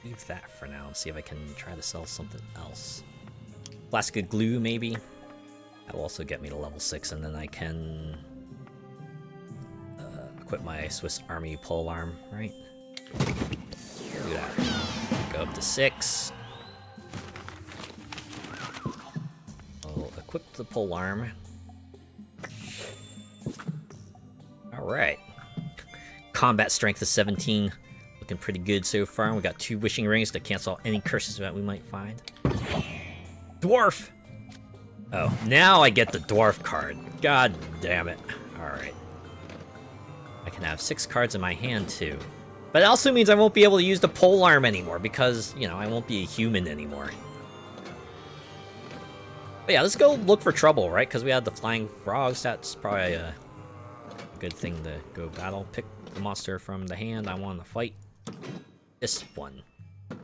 leave that for now and see if I can try to sell something else. Plastic glue, maybe? That'll also get me to level 6, and then I can equip my Swiss Army pole arm, right? Do that. Go up to 6. I'll equip the pole arm. Alright. Combat strength is 17. Looking pretty good so far. We got 2 wishing rings to cancel any curses that we might find. Dwarf! Oh, now I get the dwarf card. God damn it. Alright. I can have 6 cards in my hand too. But it also means I won't be able to use the pole arm anymore because, you know, I won't be a human anymore. But yeah, let's go look for trouble, right? Because we had the flying frogs. That's probably a good thing to go battle. Pick the monster from the hand I want to fight. This one.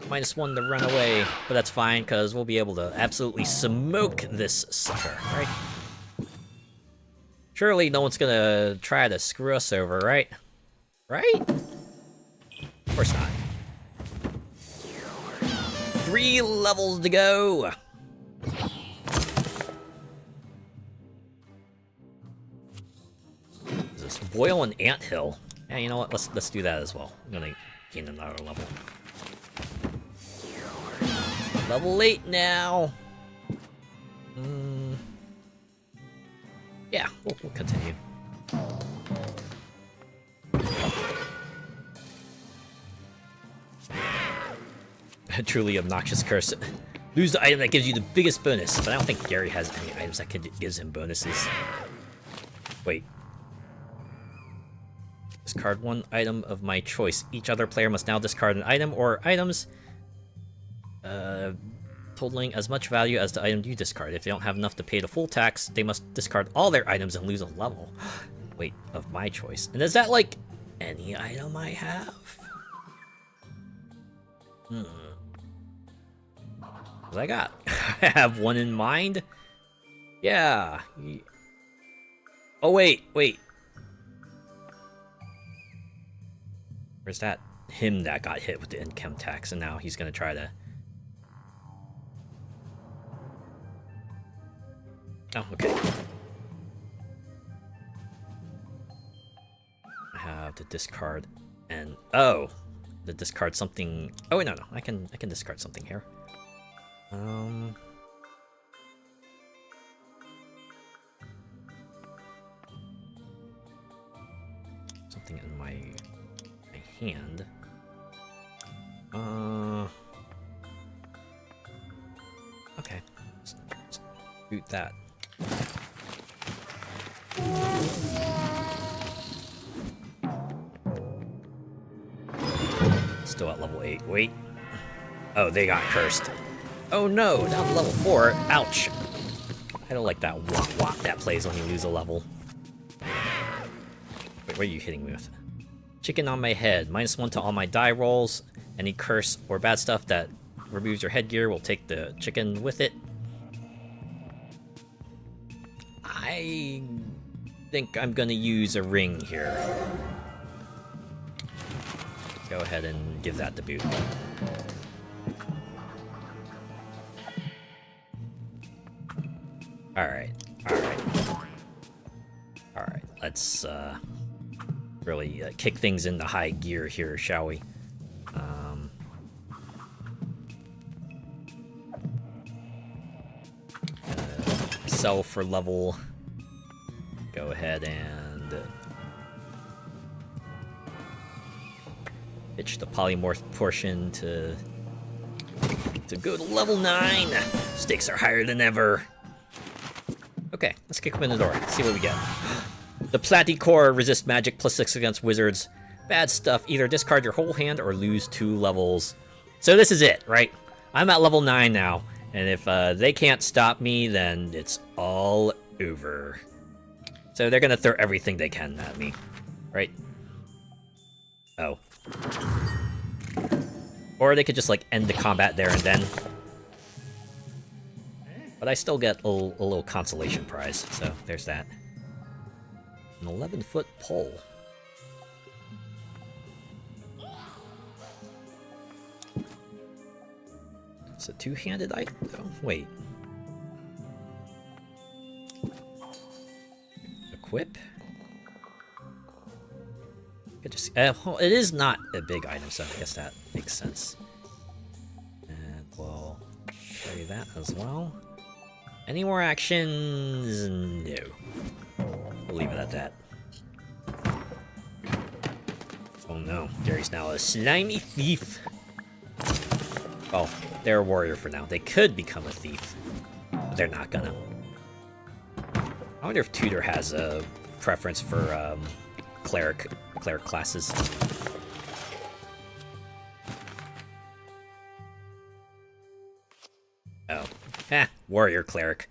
-1 to run away, but that's fine because we'll be able to absolutely smoke this sucker, right? Surely no one's gonna try to screw us over, right? Right? Of course not. 3 levels to go! Is this boil an anthill? Yeah, you know what? Let's do that as well. I'm gonna gain another level. Level 8 now! Yeah, we'll continue. A truly obnoxious curse. Lose the item that gives you the biggest bonus, but I don't think Gary has any items that gives him bonuses. Wait. Discard 1 item of my choice. Each other player must now discard an item or items totaling as much value as the item you discard. If they don't have enough to pay the full tax, they must discard all their items and lose a level. Wait, of my choice. And is that like any item I have? What I got? I have one in mind? Yeah. Oh, wait. Where's that? Him that got hit with the income tax, and now he's gonna try to... Oh, okay. I have to discard and... Oh! To discard something... Oh, wait, no. I can discard something here. Something in my hand. Okay. Let's boot that. Still at level 8. Wait. Oh, they got cursed. Oh no, down to level 4. Ouch. I don't like that wop that plays when you lose a level. Wait, what are you hitting me with? Chicken on my head. -1 to all my die rolls. Any curse or bad stuff that removes your headgear will take the chicken with it. I think I'm gonna use a ring here. Go ahead and give that the boot. Alright. Let's really kick things into high gear here, shall we? Sell for level. Go ahead and pitch the polymorph portion to go to level 9. Stakes are higher than ever. Okay, let's kick him in the door. See what we get. The Platy Core resist magic +6 against wizards. Bad stuff. Either discard your whole hand or lose 2 levels. So this is it, right? I'm at level 9 now, and if they can't stop me, then it's all over. So they're gonna throw everything they can at me, right? Oh. Or they could just like end the combat there and then. But I still get a little consolation prize, so there's that. An 11-foot pole. It's a two-handed item? Oh, wait. Equip? Well, it is not a big item, so I guess that makes sense. And we'll carry that as well. Any more actions? No. We'll leave it at that. Oh no, Gary's now a slimy thief. Oh, they're a warrior for now. They could become a thief, but they're not gonna. I wonder if Tutor has a preference for cleric classes. Oh, warrior cleric.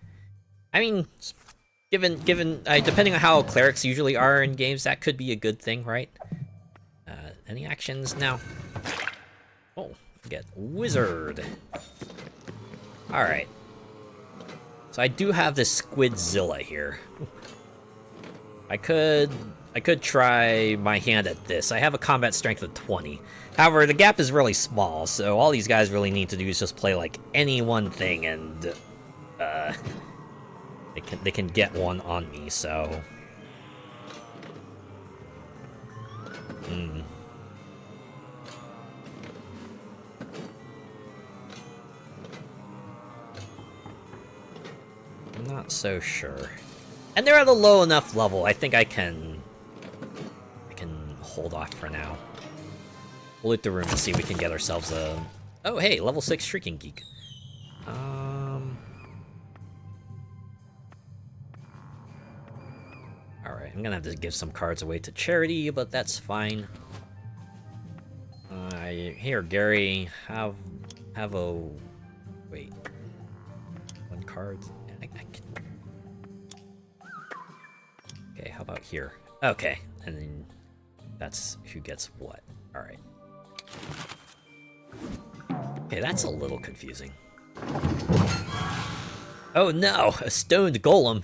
I mean, given depending on how clerics usually are in games, that could be a good thing, right? Any actions now? Oh, forget wizard. All right. So I do have this Squidzilla here. I could try my hand at this. I have a combat strength of 20. However, the gap is really small, so all these guys really need to do is just play like any one thing, and they can get one on me. So, I'm not so sure. And they're at a low enough level. I think I can hold off for now. We'll loot the room and see if we can get ourselves a... Oh, hey, level 6 Shrieking Geek. Alright, I'm gonna have to give some cards away to charity, but that's fine. Here, Gary, have a... Wait. One card? Okay, how about here? Okay, and then that's who gets what. Alright. Okay, that's a little confusing. Oh no! A stoned golem!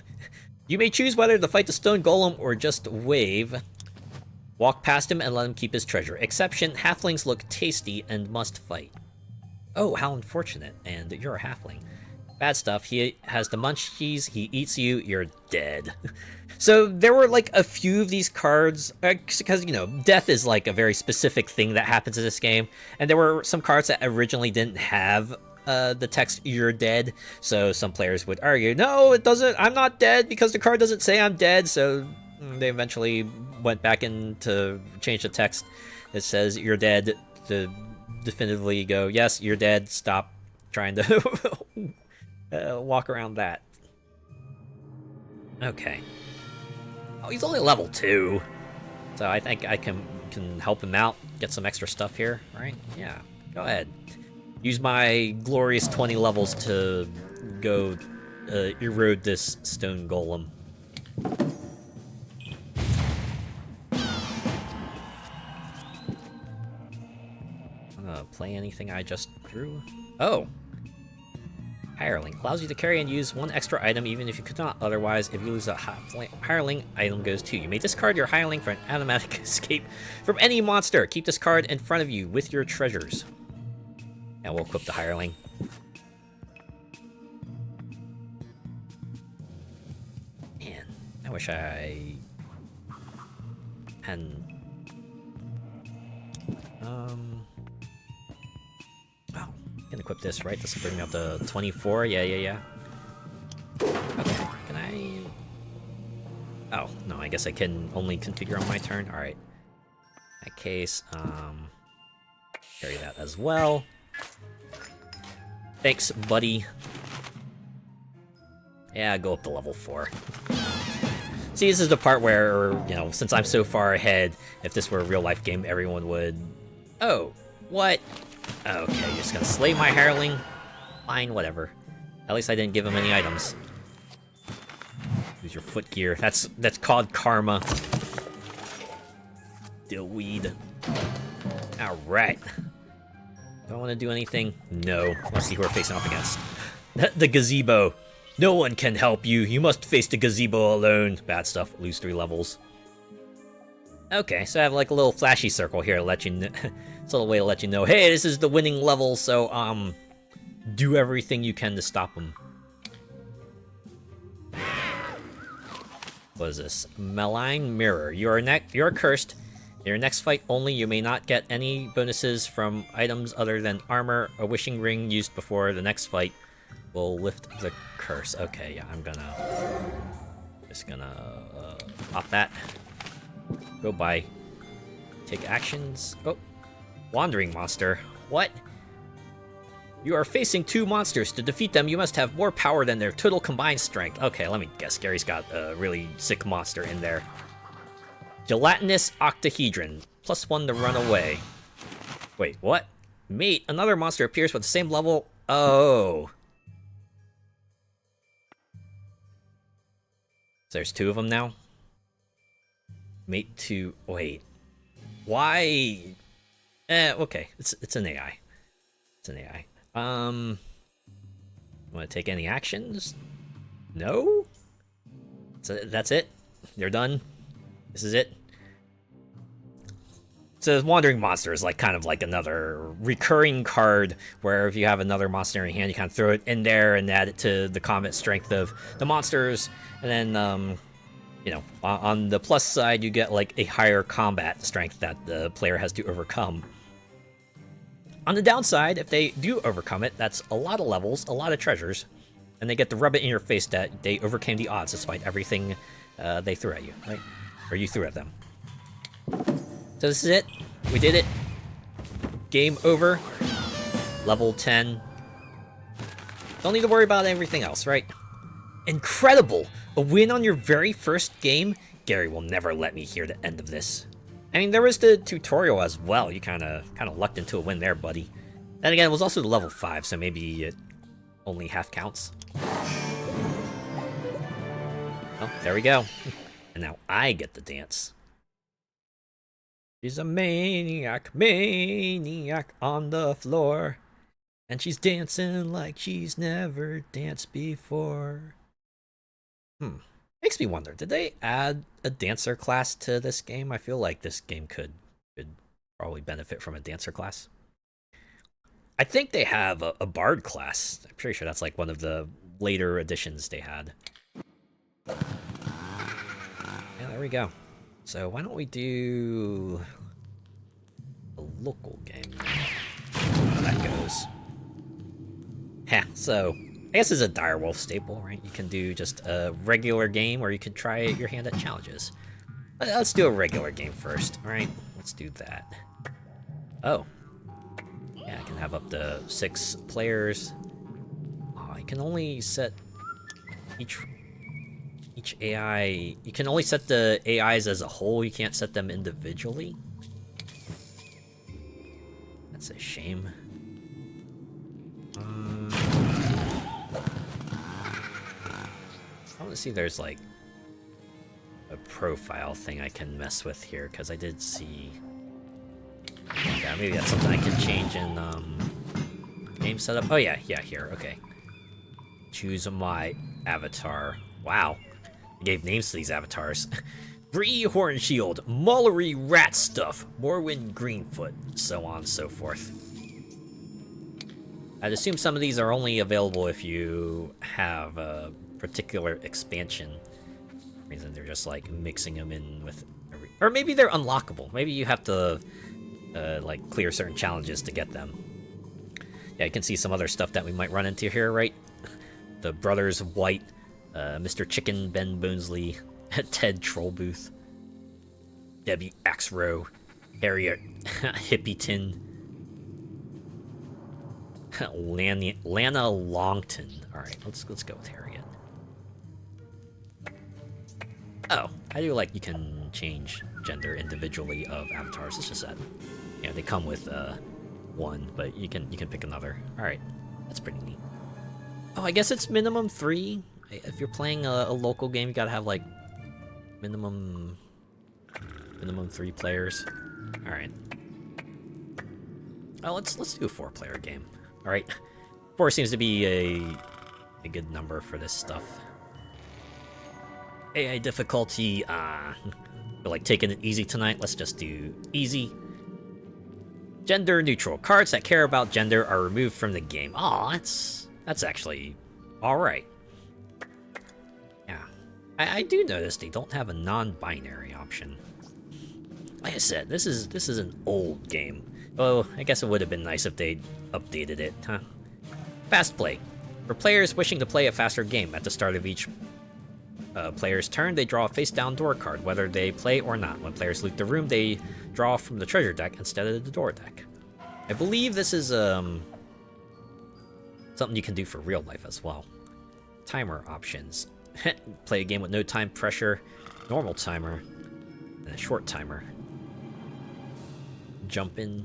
You may choose whether to fight the stone golem or just wave. Walk past him and let him keep his treasure. Exception, halflings look tasty and must fight. Oh, how unfortunate. And you're a halfling. Bad stuff. He has the munchies, he eats you, you're dead. So there were like a few of these cards, because, you know, death is like a very specific thing that happens in this game. And there were some cards that originally didn't have the text, you're dead. So some players would argue, no, it doesn't, I'm not dead because the card doesn't say I'm dead. So they eventually went back in to change the text that says you're dead to definitively go, yes, you're dead, stop trying to walk around that. Okay. Oh, he's only level 2. So I think I can help him out, get some extra stuff here, right? Yeah, go ahead. Use my glorious 20 levels to go erode this stone golem. I'm gonna play anything I just drew. Oh! Hireling. Allows you to carry and use one extra item even if you could not otherwise. If you lose a hireling, item goes too. You may discard your hireling for an automatic escape from any monster. Keep this card in front of you with your treasures. And we'll equip the hireling. Man, I wish I hadn't... Oh, can equip this, right? This will bring me up to 24. Yeah. Okay, can I... Oh, no, I guess I can only configure on my turn. Alright. In that case, carry that as well. Thanks, buddy. Yeah, go up to level 4. See, this is the part where, you know, since I'm so far ahead, if this were a real-life game, everyone would... Oh, what? Okay, you're just gonna slay my hireling? Fine, whatever. At least I didn't give him any items. Use your foot gear. That's called karma. Dillweed. Alright. Do I want to do anything? No. Let's see who we're facing off against. The gazebo. No one can help you. You must face the gazebo alone. Bad stuff. Lose 3 levels. Okay, so I have like a little flashy circle here to let you know. It's a little way to let you know, hey, this is the winning level, so, do everything you can to stop him. What is this? Malign Mirror. You're cursed. In your next fight only, you may not get any bonuses from items other than armor. A wishing ring used before the next fight will lift the curse. Okay, yeah, I'm just gonna pop that. Go by. Take actions. Oh, Wandering Monster. What? You are facing 2 monsters. To defeat them, you must have more power than their total combined strength. Okay, let me guess. Gary's got a really sick monster in there. Gelatinous Octahedron. +1 to run away. Wait, what? Mate, another monster appears with the same level. Oh. So there's 2 of them now? Mate 2. Wait. Why? Okay. It's an AI. It's an AI. Want to take any actions? No? So that's it? They're done? This is it. So Wandering Monster is like kind of like another recurring card where if you have another monster in your hand, you kind of throw it in there and add it to the combat strength of the monsters. And then, you know, on the plus side, you get like a higher combat strength that the player has to overcome. On the downside, if they do overcome it, that's a lot of levels, a lot of treasures, and they get to rub it in your face that they overcame the odds despite everything they threw at you, right? Or you threw at them. So this is it. We did it. Game over. Level 10. Don't need to worry about everything else, right? Incredible! A win on your very first game? Gary will never let me hear the end of this. I mean, there was the tutorial as well. You kind of lucked into a win there, buddy. And again, it was also the level 5, so maybe it only half counts. Oh, there we go. And now I get the dance. She's a maniac on the floor. And she's dancing like she's never danced before. Makes me wonder, did they add a dancer class to this game? I feel like this game could probably benefit from a dancer class. I think they have a bard class. I'm pretty sure that's like one of the later additions they had. Yeah, there we go. So why don't we do a local game? How that goes. Yeah, so I guess it's a direwolf staple, right? You can do just a regular game, or you can try your hand at challenges. Let's do a regular game first, alright? Let's do that. Oh. Yeah, I can have up to 6 players. Oh, I can only set each AI... You can only set the AIs as a whole, you can't set them individually? That's a shame. I want to see if there's like a profile thing I can mess with here, because I did see... Yeah, maybe that's something I can change in game setup. Oh yeah, here, okay. Choose my avatar. Wow. I gave names to these avatars. Bree Hornshield, Mullery Ratstuff, Morwyn Greenfoot, so on and so forth. I'd assume some of these are only available if you have a particular expansion. Reason they're just like mixing them in with or maybe they're unlockable. Maybe you have to like clear certain challenges to get them. Yeah, you can see some other stuff that we might run into here, right? The Brothers White, Mr. Chicken, Ben Bonesley, Ted Trollbooth, Debbie Axrow, Harriet Hippieton, Lana Longton. Alright, let's go with Harriet. Oh, I do like you can change gender individually of avatars. It's just that, you know, they come with one, but you can pick another. Alright, that's pretty neat. Oh, I guess it's minimum 3. If you're playing a local game, you gotta have like minimum 3 players. Alright. Oh, let's do a 4-player game. Alright. 4 seems to be a good number for this stuff. AI difficulty, feel like taking it easy tonight. Let's just do easy. Gender neutral. Cards that care about gender are removed from the game. Aw, that's actually alright. Yeah. I do notice they don't have a non-binary option. Like I said, this is an old game. Oh, I guess it would have been nice if they'd updated it, huh? Fast play. For players wishing to play a faster game, at the start of each player's turn, they draw a face-down door card, whether they play or not. When players loot the room, they draw from the treasure deck instead of the door deck. I believe this is something you can do for real life as well. Timer options. Play a game with no time pressure, normal timer, and a short timer. Jump in.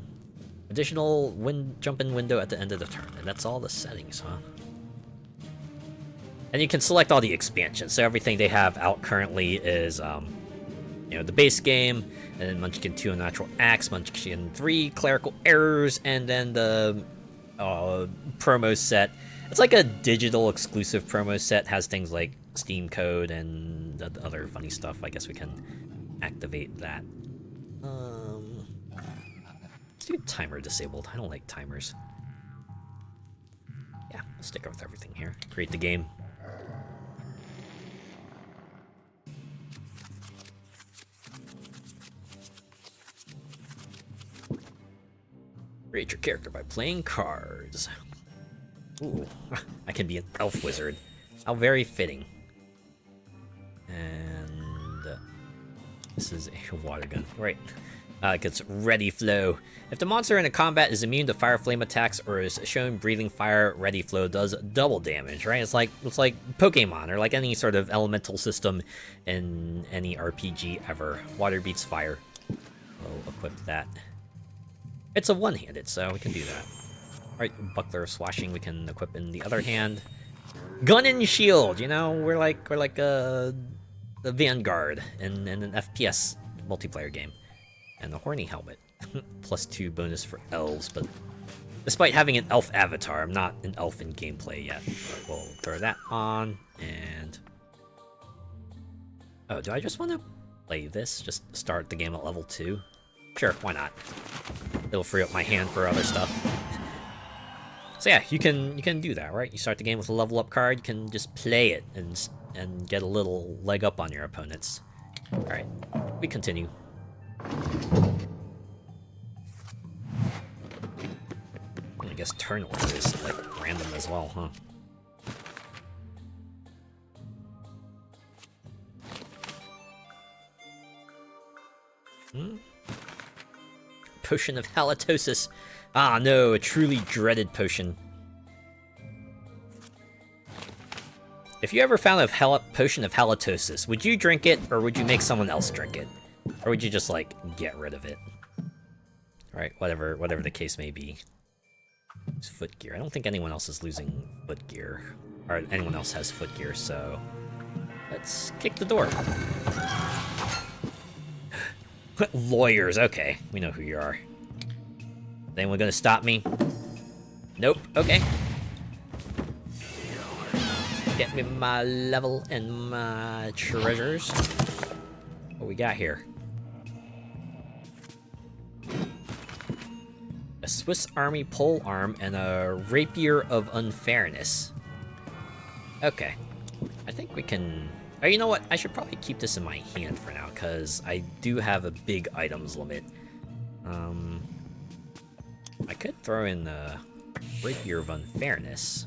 Additional jump in window at the end of the turn. And that's all the settings, huh? And you can select all the expansions. So everything they have out currently is, you know, the base game, and then Munchkin 2 Unnatural Acts, Munchkin 3 Clerical Errors, and then the promo set. It's like a digital exclusive promo set. Has things like Steam code and the other funny stuff I guess we can activate that. Let's do timer disabled. I don't like timers. Yeah, we'll stick with everything here. Create the game. Create your character by playing cards. Ooh, I can be an elf wizard. How very fitting. And this is a water gun. Right. It gets ready flow. If the monster in a combat is immune to fire flame attacks or is shown breathing fire, ready flow does double damage, right? It's like Pokemon or like any sort of elemental system in any RPG ever. Water beats fire. We'll equip that. It's a one-handed, so we can do that. Alright, Buckler of Swashing we can equip in the other hand. Gun and shield, you know, we're like the Vanguard in an FPS multiplayer game. And the horny helmet. +2 bonus for elves, but despite having an elf avatar, I'm not an elf in gameplay yet. But we'll throw that on, and... Oh, do I just want to play this? Just start the game at level 2? Sure, why not? It'll free up my hand for other stuff. So yeah, you can do that, right? You start the game with a level up card, you can just play it and get a little leg up on your opponents. Alright, we continue. I guess turn order is like random as well, huh? Potion of halitosis. Ah no, a truly dreaded potion. If you ever found a potion of halitosis, would you drink it or would you make someone else drink it? Or would you just, like, get rid of it? Right, whatever the case may be. It's foot gear. I don't think anyone else is losing foot gear. Or anyone else has foot gear, so... Let's kick the door. Lawyers, okay. We know who you are. Is anyone gonna stop me? Nope, okay. Get me my level and my treasures. What we got here? A Swiss Army pole arm and a rapier of unfairness. Okay. I think we can... Oh, you know what? I should probably keep this in my hand for now, because I do have a big items limit. I could throw in the rapier of unfairness.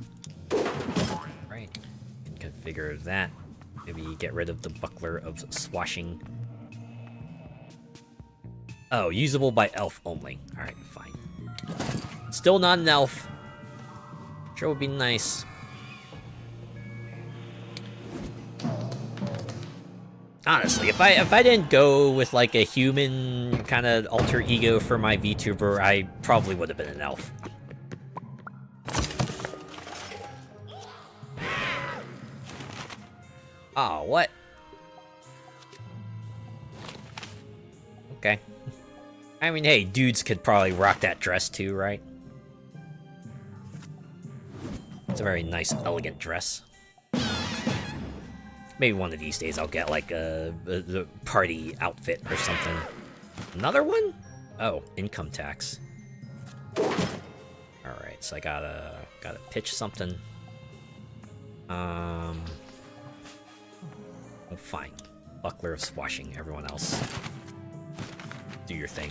Right. And configure that. Maybe get rid of the buckler of swashing. Oh, usable by elf only. Alright, fine. Still not an elf. Sure would be nice. Honestly, if I didn't go with like a human kind of alter ego for my VTuber, I probably would have been an elf. Oh, what? Okay. I mean, hey, dudes could probably rock that dress too, right? It's a very nice, elegant dress. Maybe one of these days I'll get like a party outfit or something. Another one? Oh, income tax. Alright, so I gotta pitch something. Oh, fine. Buckler of swashing, everyone else. Do your thing.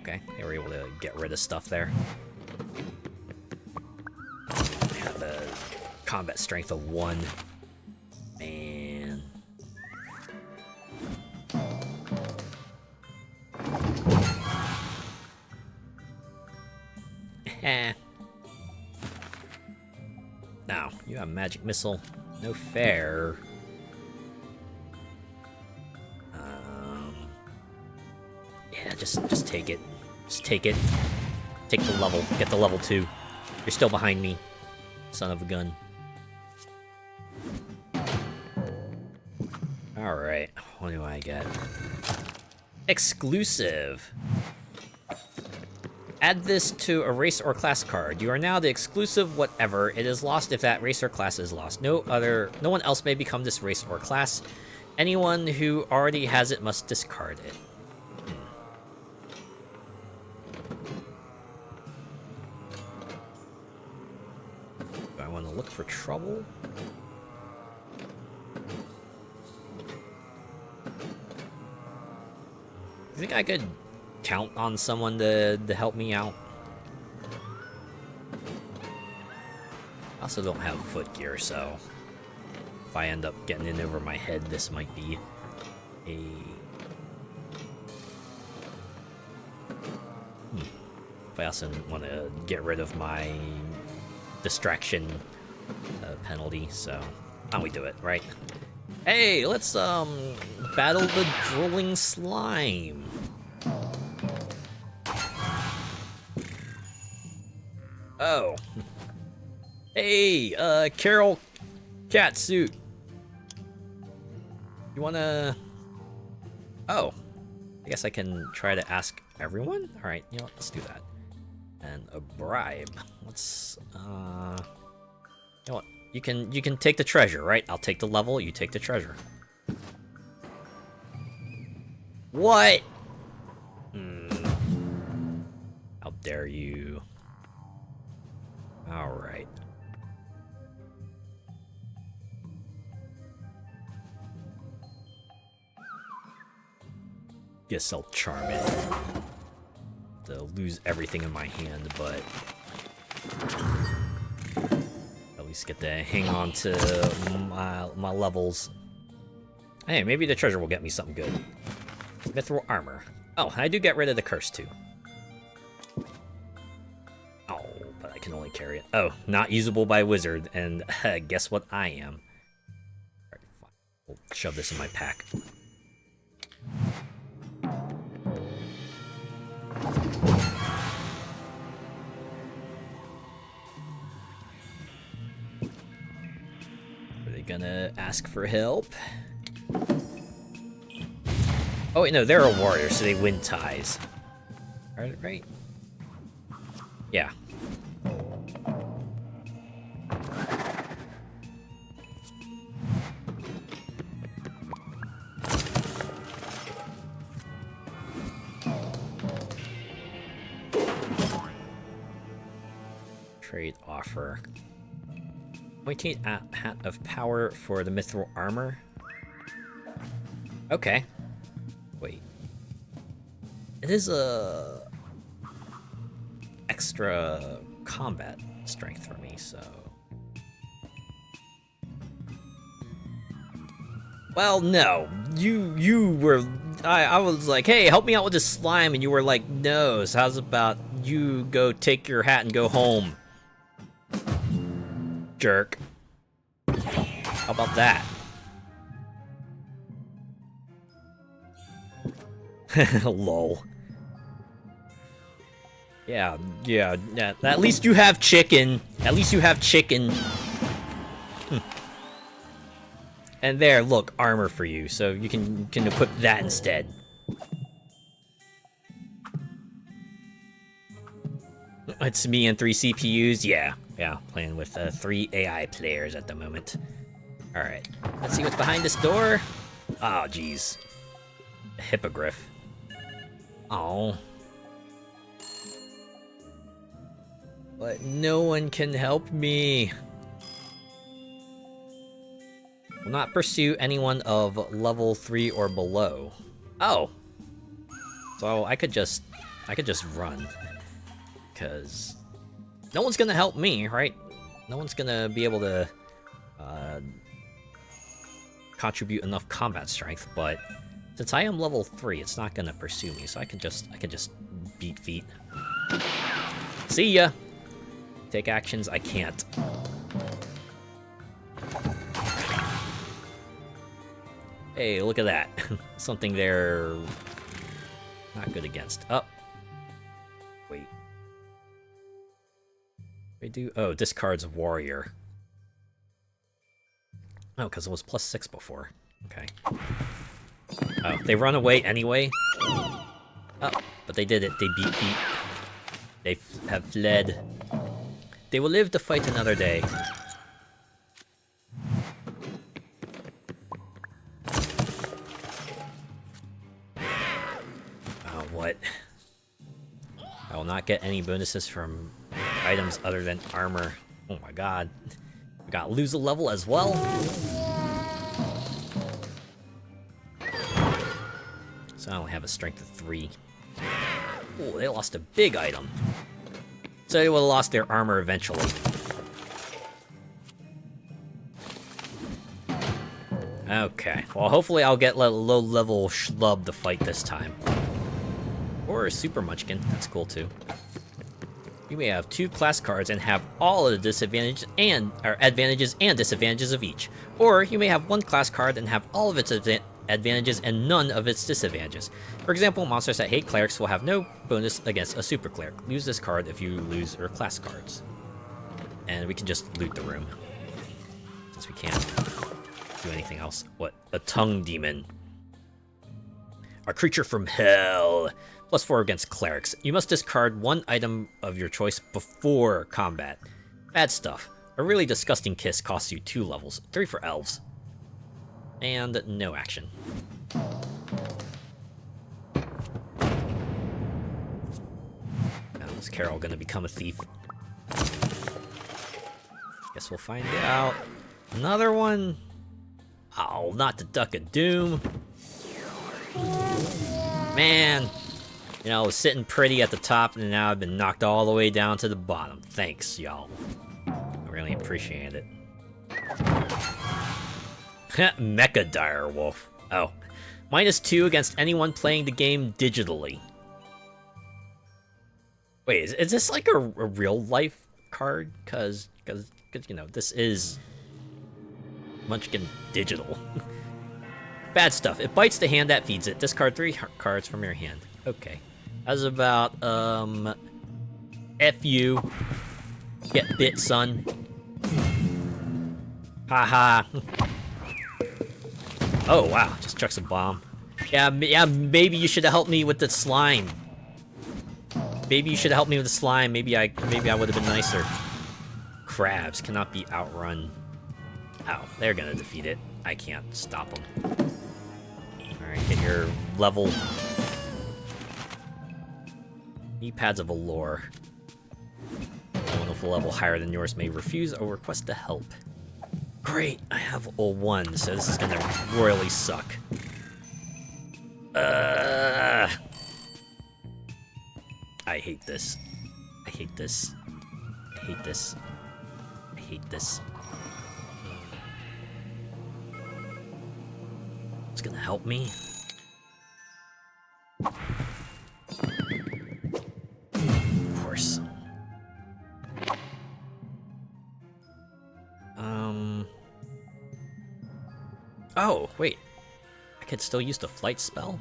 Okay, they were able to get rid of stuff there. Yeah, the combat strength of 1. Man. Now, you have magic missile. No fair. Yeah, just take it. Just take it. Take the level. Get the level 2. You're still behind me, son of a gun. Alright, what do I get? Exclusive. Add this to a race or class card. You are now the exclusive whatever. It is lost if that race or class is lost. No one else may become this race or class. Anyone who already has it must discard it. Do I want to look for trouble? You think I could count on someone to help me out? I also don't have foot gear, so if I end up getting in over my head, this might be a... If I also want to get rid of my distraction penalty, so how don't we do it, right? Hey, let's battle the drooling slime. Oh. Hey, Carol Catsuit. You wanna... Oh. I guess I can try to ask everyone? Alright, you know what, let's do that. And a bribe. Let's, you know what? You can take the treasure, right? I'll take the level, you take the treasure. What? How dare you? Alright. Guess I'll charm it. To lose everything in my hand, but at least get to hang on to my levels. Hey, maybe the treasure will get me something good. Mithril armor. Oh, I do get rid of the curse too. Oh, but I can only carry it. Oh, not usable by wizard, and guess what I am? Alright, fine. We'll shove this in my pack. Are they gonna ask for help? Oh wait, no, they're a warrior, so they win ties. Right? Yeah. Trade offer. Pointing at hat of power for the mithril armor. Okay. Wait. It is a extra combat strength for me, so. Well, no. You were I was like, hey, help me out with this slime, and you were like, no. So how's about you go take your hat and go home? Jerk. How about that? Lol. Yeah. At least you have chicken. At least you have chicken. And there, look, armor for you, so you can equip that instead. It's me and 3 CPUs. Yeah, playing with 3 AI players at the moment. All right, let's see what's behind this door. Oh, jeez, a hippogriff. Oh, but no one can help me. Will not pursue anyone of level 3 or below. Oh, so I could just run, because no one's gonna help me, right? No one's gonna be able to contribute enough combat strength. But since I am level 3, it's not gonna pursue me, so I can just beat feet. See ya. Take actions. I can't. Hey, look at that. Something they're not good against. Oh. Wait. They do... Oh, discards warrior. Oh, because it was +6 before. Okay. Oh, they run away anyway? Oh, but they did it. They beat feet. They have fled. They will live to fight another day. not get any bonuses from items other than armor. Oh my god. We got lose a level as well. So I only have a strength of 3. Oh, they lost a big item. So they would have lost their armor eventually. Okay, well hopefully I'll get a low-level schlub to fight this time. Or a super munchkin, that's cool too. You may have 2 class cards and have all of the disadvantages and advantages and disadvantages of each. Or you may have 1 class card and have all of its advantages and none of its disadvantages. For example, monsters that hate clerics will have no bonus against a super cleric. Use this card if you lose your class cards. And we can just loot the room, since we can't do anything else. What? A tongue demon. A creature from hell. +4 against clerics. You must discard 1 item of your choice before combat. Bad stuff. A really disgusting kiss costs you 2 levels. 3 for elves. And no action. Now, is Carol gonna become a thief? Guess we'll find out. Another one? Oh, not the Duck of Doom. Man. You know, I was sitting pretty at the top, and now I've been knocked all the way down to the bottom. Thanks, y'all. I really appreciate it. Mecha Direwolf. Oh. -2 against anyone playing the game digitally. Wait, is this like a real-life card? Because, you know, this is Munchkin digital. Bad stuff. It bites the hand that feeds it. Discard 3 cards from your hand. Okay. How's about, F you. Get bit, son. Haha. Oh, wow. Just chucks a bomb. Yeah, maybe you should have helped me with the slime. Maybe you should have helped me with the slime. Maybe I would have been nicer. Crabs cannot be outrun. Oh, they're gonna defeat it. I can't stop them. Alright, hit your level. Knee-pads of allure. One with a level higher than yours may refuse or request to help. Great, I have a 1, so this is gonna royally suck. I hate this. I hate this. I hate this. I hate this. It's gonna help me. Of course. Oh, wait. I could still use the flight spell?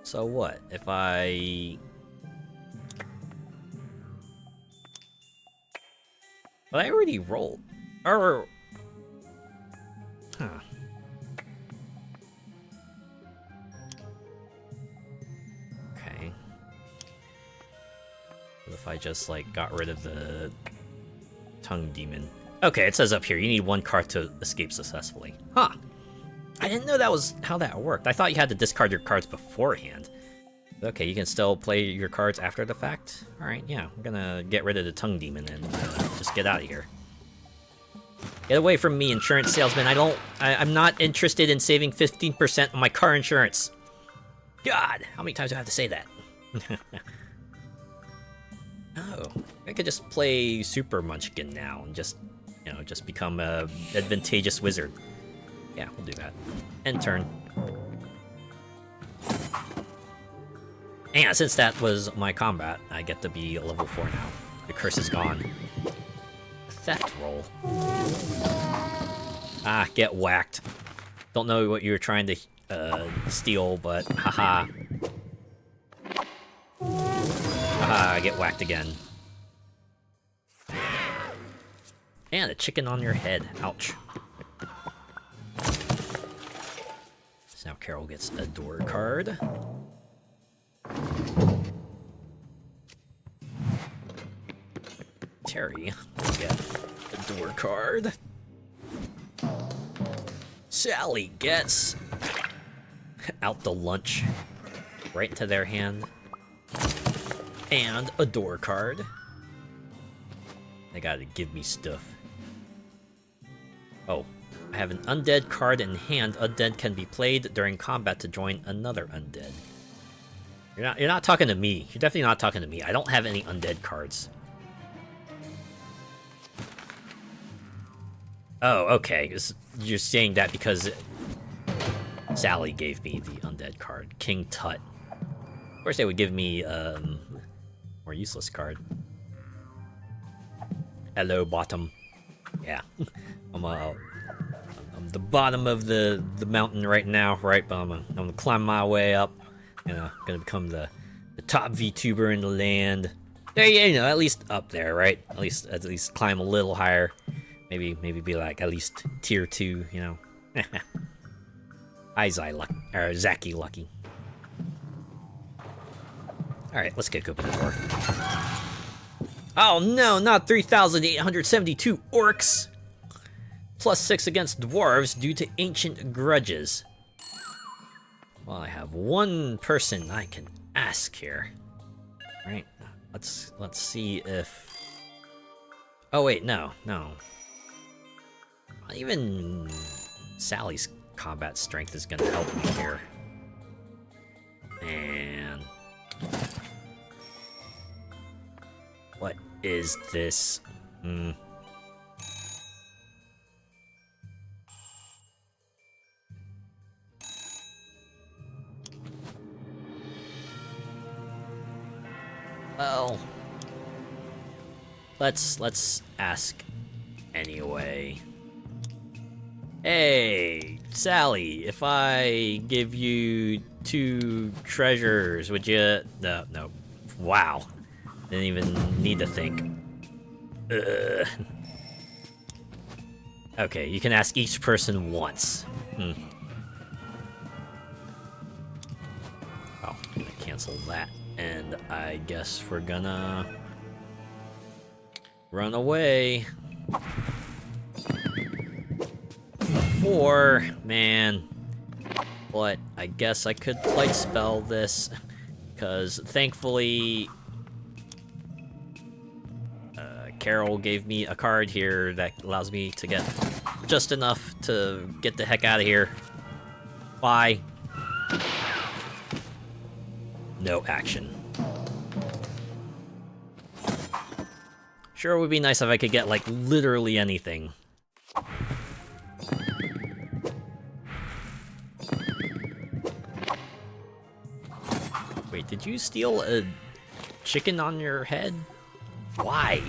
So what? If I... But I already rolled. Or... Huh. Okay. What if I just, like, got rid of the... tongue demon? Okay, it says up here, you need 1 card to escape successfully. Huh. I didn't know that was how that worked. I thought you had to discard your cards beforehand. Okay, you can still play your cards after the fact? Alright, yeah, I'm gonna get rid of the tongue demon and just get out of here. Get away from me, insurance salesman. I'm not interested in saving 15% on my car insurance. God, how many times do I have to say that? Oh, I could just play Super Munchkin now and just, you know, just become a advantageous wizard. Yeah, we'll do that. End turn. And since that was my combat, I get to be a level 4 now. The curse is gone. Theft roll. Ah, get whacked. Don't know what you were trying to steal, but haha. Haha, I get whacked again. And a chicken on your head. Ouch. So now Carol gets a door card. Terry will get a door card. Sally gets out the lunch. right into their hand. And a door card. They gotta give me stuff. Oh, I have an undead card in hand. Undead can be played during combat to join another undead. You're not talking to me. You're definitely not talking to me. I don't have any undead cards. Oh, okay. You're saying that because Sally gave me the undead card. King Tut. Of course they would give me more useless card. Hello, bottom. Yeah. I'm the bottom of the mountain right now, right? But I'm gonna climb my way up. You know, gonna become the top VTuber in the land. There, you know, at least up there, right? At least climb a little higher. Maybe be like at least tier 2, you know. Hi, Zaki Lucky. Alright, let's get open the door. Oh no, not 3,872 orcs! +6 against dwarves due to ancient grudges. Well, I have one person I can ask here. Right, let's see if... Oh wait, no. Even Sally's combat strength is gonna help me here. Man. What is this? Well, let's ask anyway. Hey, Sally, if I give you 2 treasures, would you... No. Wow. Didn't even need to think. Okay, you can ask each person once. Oh, I'm gonna cancel that. And I guess we're gonna... run away. 4, man. But I guess I could light spell this, because thankfully Carol gave me a card here that allows me to get just enough to get the heck out of here. Bye. No action. Sure, it would be nice if I could get, like, literally anything. Wait, did you steal a chicken on your head? Why?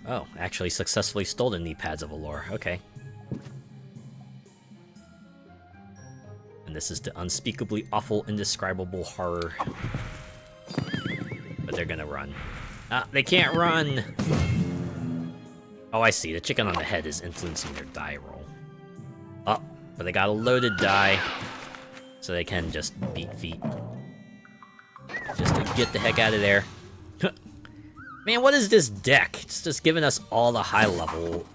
Oh, actually successfully stole the knee pads of Allure. Okay. And this is the unspeakably awful, indescribable horror. But they're gonna run. They can't run! Oh, I see. The chicken on the head is influencing their die roll. Oh, but they got a loaded die, so they can just beat feet. Just to get the heck out of there. Man, what is this deck? It's just giving us all the high-level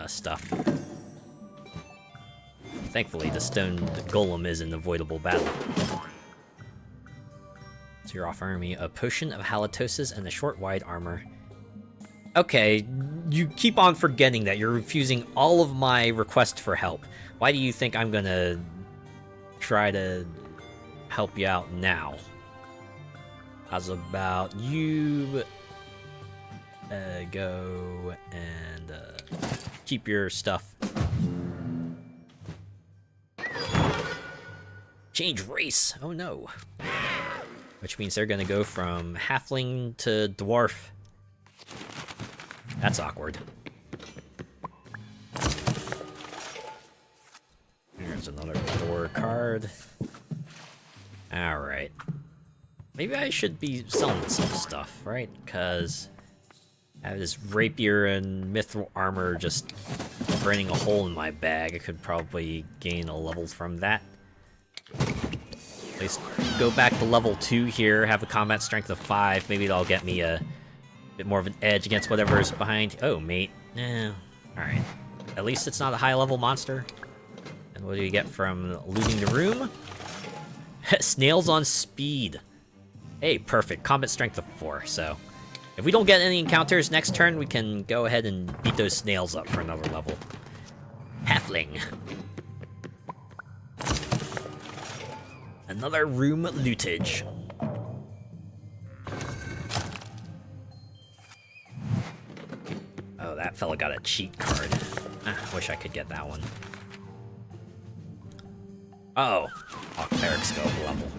stuff. Thankfully, the stone golem is an avoidable battle. So you're offering me a potion of halitosis and a short wide armor. Okay, you keep on forgetting that. You're refusing all of my requests for help. Why do you think I'm gonna try to help you out now? How's about you go and keep your stuff. Change race! Oh no. Which means they're gonna go from halfling to dwarf. That's awkward. Here's another door card. Alright. Maybe I should be selling some stuff, right? Because I have this rapier and mithril armor just burning a hole in my bag. I could probably gain a level from that. At least go back to level 2 here, have a combat strength of 5. Maybe that'll get me a Bit more of an edge against whatever's behind. Oh, mate. Alright. At least it's not a high-level monster. And what do you get from looting the room? Snails on speed. Hey, perfect. Combat strength of 4, so... If we don't get any encounters next turn, we can go ahead and beat those snails up for another level. Halfling. Another room lootage. Oh, that fella got a cheat card. Wish I could get that one. Oh, clerics go up a level.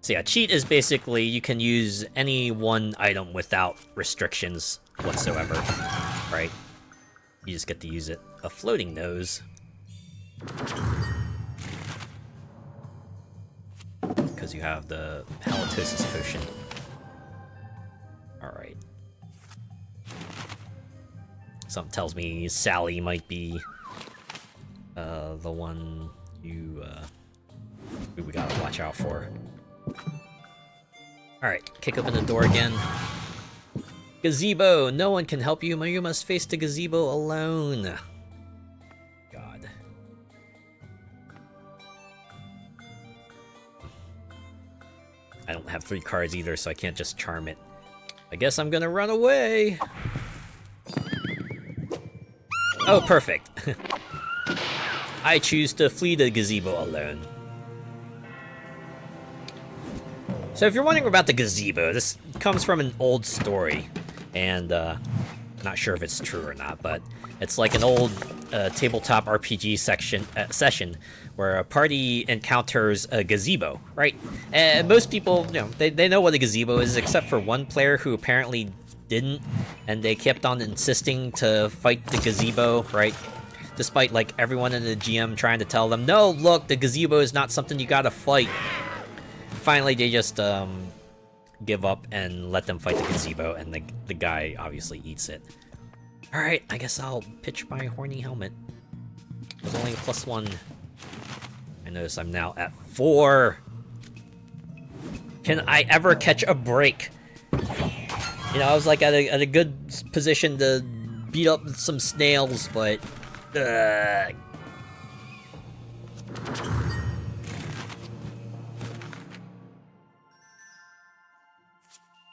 So yeah, cheat is basically you can use any one item without restrictions whatsoever, right? You just get to use it. A floating nose. Because you have the halitosis potion. Alright. Something tells me Sally might be the one who we gotta watch out for. Alright, kick open the door again. Gazebo! No one can help you, you must face the gazebo alone. God. I don't have 3 cards either, so I can't just charm it. I guess I'm gonna run away! Oh, perfect. I choose to flee the gazebo alone. So if you're wondering about the gazebo, this comes from an old story, and not sure if it's true or not, but it's like an old tabletop RPG session where a party encounters a gazebo, right? And most people, you know, they know what a gazebo is, except for one player who apparently didn't, and they kept on insisting to fight the gazebo, right? Despite like everyone in the GM trying to tell them, no, look, the gazebo is not something you gotta fight. Finally, they just give up and let them fight the gazebo, and the guy obviously eats it. Alright, I guess I'll pitch my horny helmet. It was only a +1. I notice I'm now at 4. Can I ever catch a break? You know, I was like at a good position to beat up some snails, but...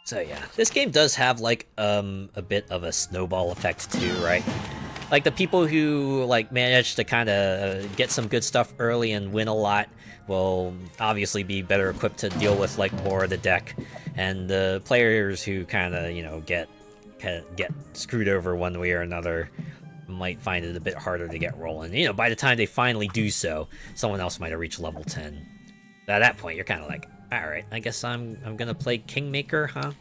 So yeah, this game does have like a bit of a snowball effect too, right? Like the people who like manage to kind of get some good stuff early and win a lot will obviously be better equipped to deal with like more of the deck, and the players who kind of, you know, get screwed over one way or another might find it a bit harder to get rolling. You know, by the time they finally do so, someone else might have reached level 10. At that point, you're kind of like, alright, I guess I'm gonna play Kingmaker, huh?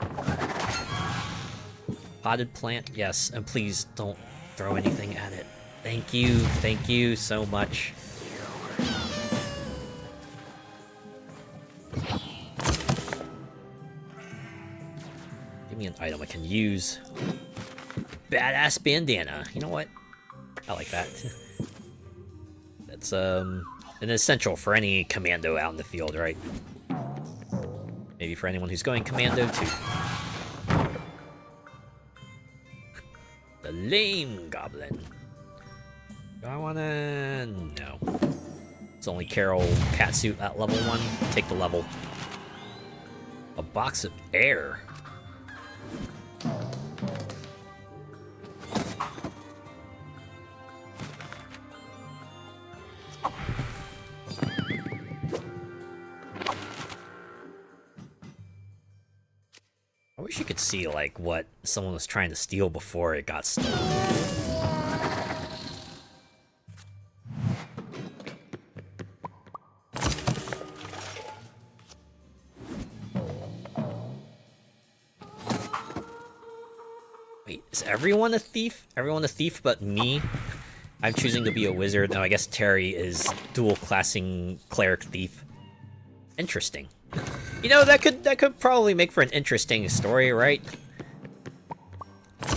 Potted plant, yes, and please don't throw anything at it. Thank you so much. Give me an item I can use. Badass bandana, you know what? I like that. That's an essential for any commando out in the field, right? Maybe for anyone who's going commando too. The lame goblin. Do I wanna... No. It's only Carol Catsuit at level 1. Take the level. A box of air. I wish you could see, like, what someone was trying to steal before it got stolen. Wait, is everyone a thief? Everyone a thief but me? I'm choosing to be a wizard. No, I guess Terry is dual-classing cleric thief. Interesting. You know, that could probably make for an interesting story, right? A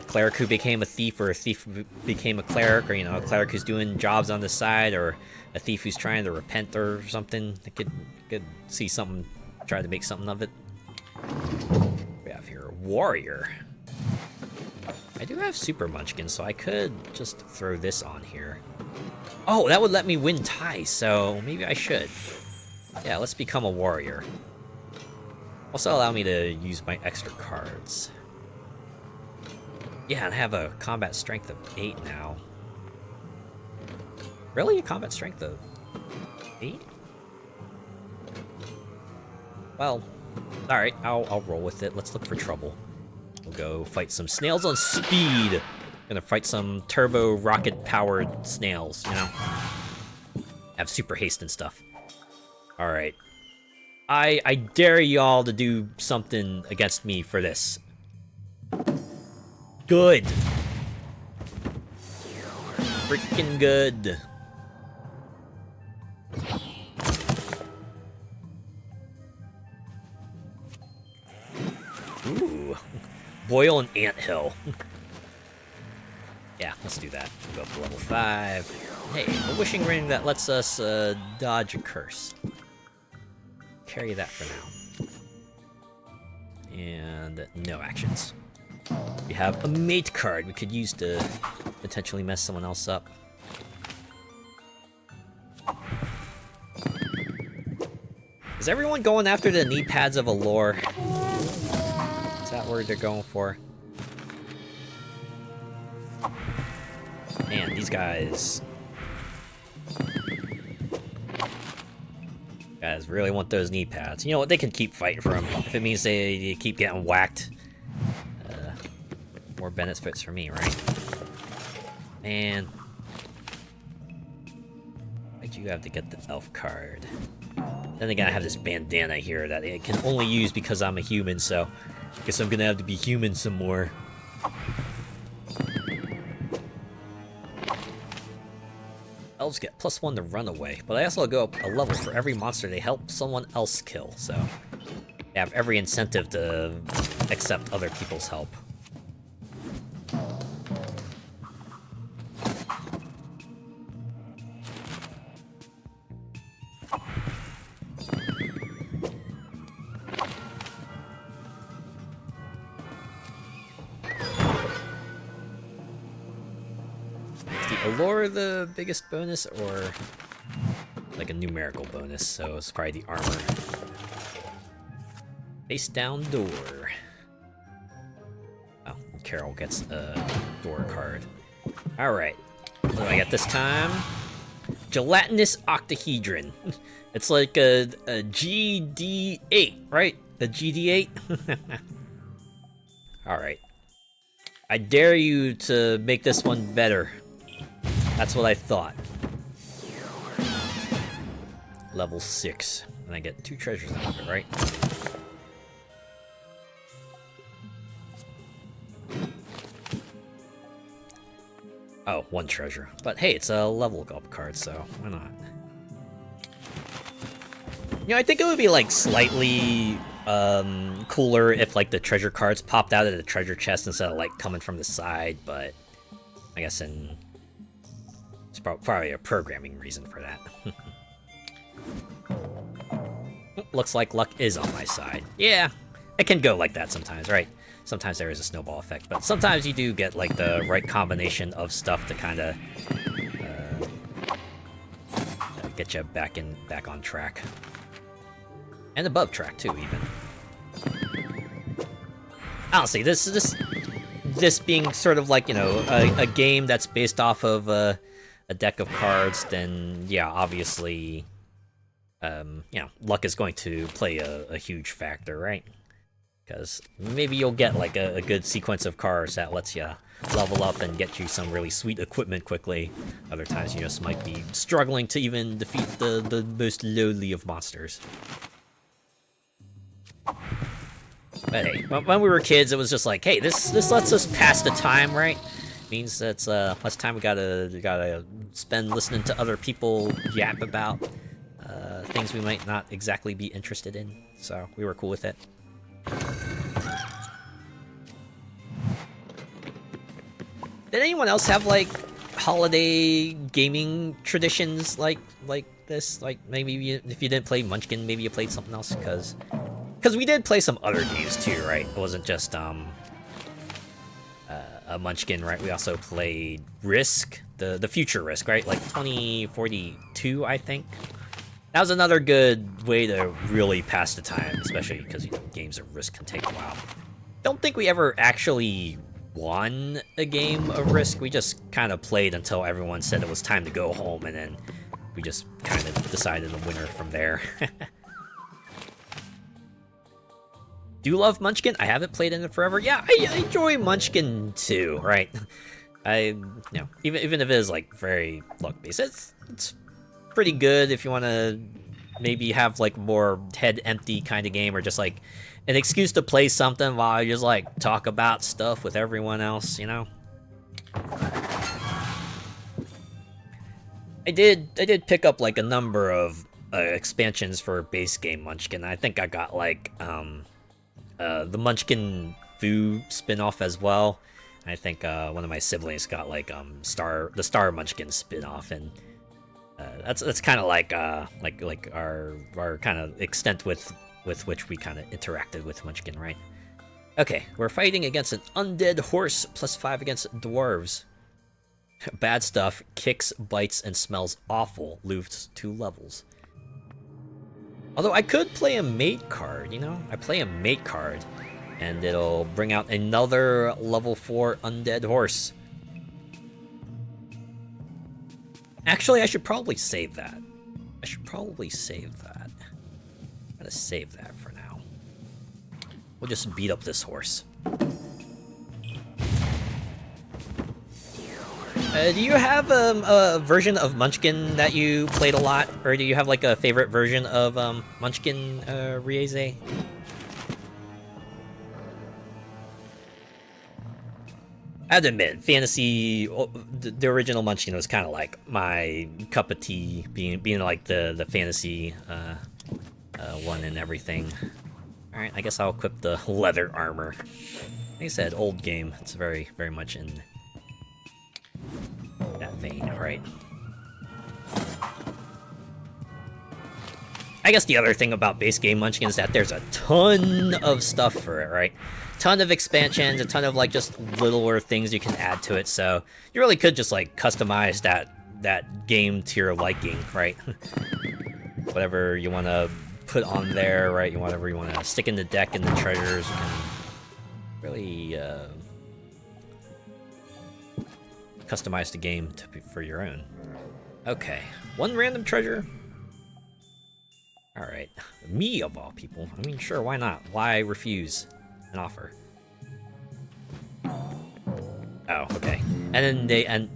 cleric who became a thief, or a thief who became a cleric, or, you know, a cleric who's doing jobs on the side, or a thief who's trying to repent or something. I could see something, try to make something of it. Yeah, warrior. I do have super munchkin, so I could just throw this on here. Oh, that would let me win ties, so maybe I should. Yeah, let's become a warrior. Also allow me to use my extra cards. Yeah, and I have a combat strength of 8 now. Really? A combat strength of 8? Well, alright, I'll roll with it. Let's look for trouble. We'll go fight some snails on speed. Gonna fight some turbo rocket-powered snails, you know? Have super haste and stuff. Alright. I dare y'all to do something against me for this. Good. Freaking good. Ooh. Boil an anthill. Yeah, let's do that. Go up to level 5. Hey, a wishing ring that lets us dodge a curse. Carry that for now. And no actions. We have a mate card we could use to potentially mess someone else up. Is everyone going after the knee pads of Allure? Is that what they're going for? Man, these guys really want those knee pads. You know what? They can keep fighting for them if it means they keep getting whacked. More benefits for me, right? Man, why'd you have to get the elf card? Then again, I have this bandana here that I can only use because I'm a human, so I guess I'm gonna have to be human some more. Elves get +1 to run away, but I also go up a level for every monster they help someone else kill, so they have every incentive to accept other people's help. Allure the biggest bonus, or like a numerical bonus, so it's probably the armor. Face down door. Oh, Carol gets a door card. Alright, what do I get this time? Gelatinous octahedron. It's like a GD8, right? A GD8? Alright. I dare you to make this one better. That's what I thought. Level 6. And I get 2 treasures out of it, right? Oh, 1 treasure. But hey, it's a level up card, so why not? You know, I think it would be like slightly cooler if like the treasure cards popped out of the treasure chest instead of like coming from the side, but I guess it's probably a programming reason for that. Looks like luck is on my side. Yeah, it can go like that sometimes, right? Sometimes there is a snowball effect, but sometimes you do get like the right combination of stuff to kind of get you back on track, and above track too, even. Honestly, this being sort of like, you know, a game that's based off of a deck of cards, then yeah, obviously, you know, luck is going to play a huge factor, right? Because maybe you'll get like a good sequence of cards that lets you level up and get you some really sweet equipment quickly. Other times you just might be struggling to even defeat the most lowly of monsters. But hey, when we were kids, it was just like, hey, this lets us pass the time, right? Means that's less time we gotta spend listening to other people yap about things we might not exactly be interested in. So we were cool with it. Did anyone else have like holiday gaming traditions like this? Like maybe if you didn't play Munchkin, maybe you played something else, because because we did play some other games too, right? It wasn't just a Munchkin, right? We also played Risk, the future Risk, right? Like 2042, I think. That was another good way to really pass the time, especially because games of Risk can take a while. Don't think we ever actually won a game of Risk. We just kind of played until everyone said it was time to go home, and then we just kind of decided the winner from there. Do you love Munchkin? I haven't played in it forever. Yeah, I enjoy Munchkin too, right? Even if it is like very luck-based, it's pretty good if you want to maybe have like more head empty kind of game, or just like an excuse to play something while you just like talk about stuff with everyone else, you know? I did pick up like a number of expansions for base game Munchkin. I think I got like the Munchkin Fu spin-off as well. I think one of my siblings got like the Star Munchkin spin-off, and that's kind of like our kind of extent with which we kind of interacted with Munchkin, right? Okay, we're fighting against an undead horse, +5 against dwarves. Bad stuff, kicks, bites, and smells awful. Loses 2 levels. Although I could play a mate card, you know? I play a mate card, and it'll bring out another level 4 undead horse. Actually, I should probably save that. I'm gonna save that for now. We'll just beat up this horse. Do you have a version of Munchkin that you played a lot? Or do you have like a favorite version of Munchkin Riese? I have to admit, Fantasy, the original Munchkin was kind of like my cup of tea, being like the Fantasy one and everything. Alright, I guess I'll equip the leather armor. Like I said, old game. It's very, very much in that vein, right? I guess the other thing about base game Munchkin is that there's a ton of stuff for it, right? Ton of expansions, a ton of like just littler things you can add to it, so you really could just like customize that game to your liking, right? Whatever you want to put on there, right? Whatever you want to stick in the deck and the treasures, you can really customize the game for your own. Okay, 1 random treasure. Alright, me of all people. I mean, sure, why not? Why refuse an offer? Oh, okay. And then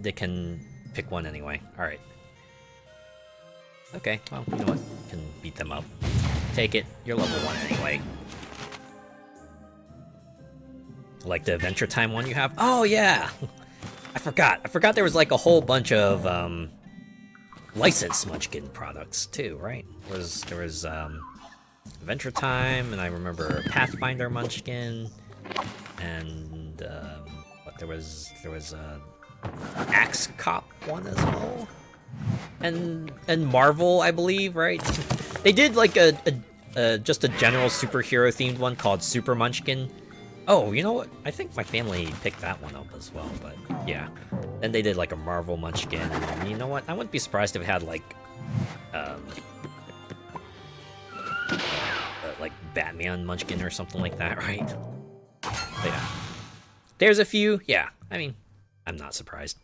they can pick one anyway. Alright. Okay, well, you know what? You can beat them up. Take it. You're level 1 anyway. Like the Adventure Time one you have? Oh, yeah! I forgot there was like a whole bunch of licensed Munchkin products too, right? There was Adventure Time, and I remember Pathfinder Munchkin, and there was Axe Cop one as well, and Marvel, I believe, right? They did like a just a general superhero themed one called Super Munchkin. Oh, you know what? I think my family picked that one up as well, but yeah. Then they did like a Marvel Munchkin, and you know what? I wouldn't be surprised if it had like Batman Munchkin or something like that, right? But yeah. There's a few, yeah. I mean, I'm not surprised.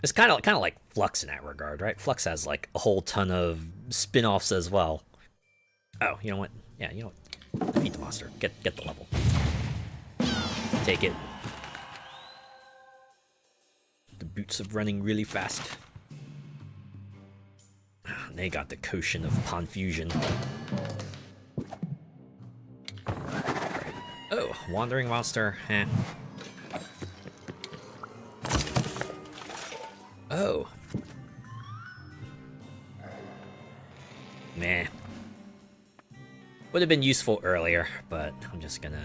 It's kind of like Flux in that regard, right? Flux has like a whole ton of spin-offs as well. Oh, you know what? Yeah, you know what? Defeat the monster. Get the level. Take it. The boots of running really fast. They got the quotient of confusion. Oh, wandering monster. Heh. Oh. Meh. Would have been useful earlier, but I'm just gonna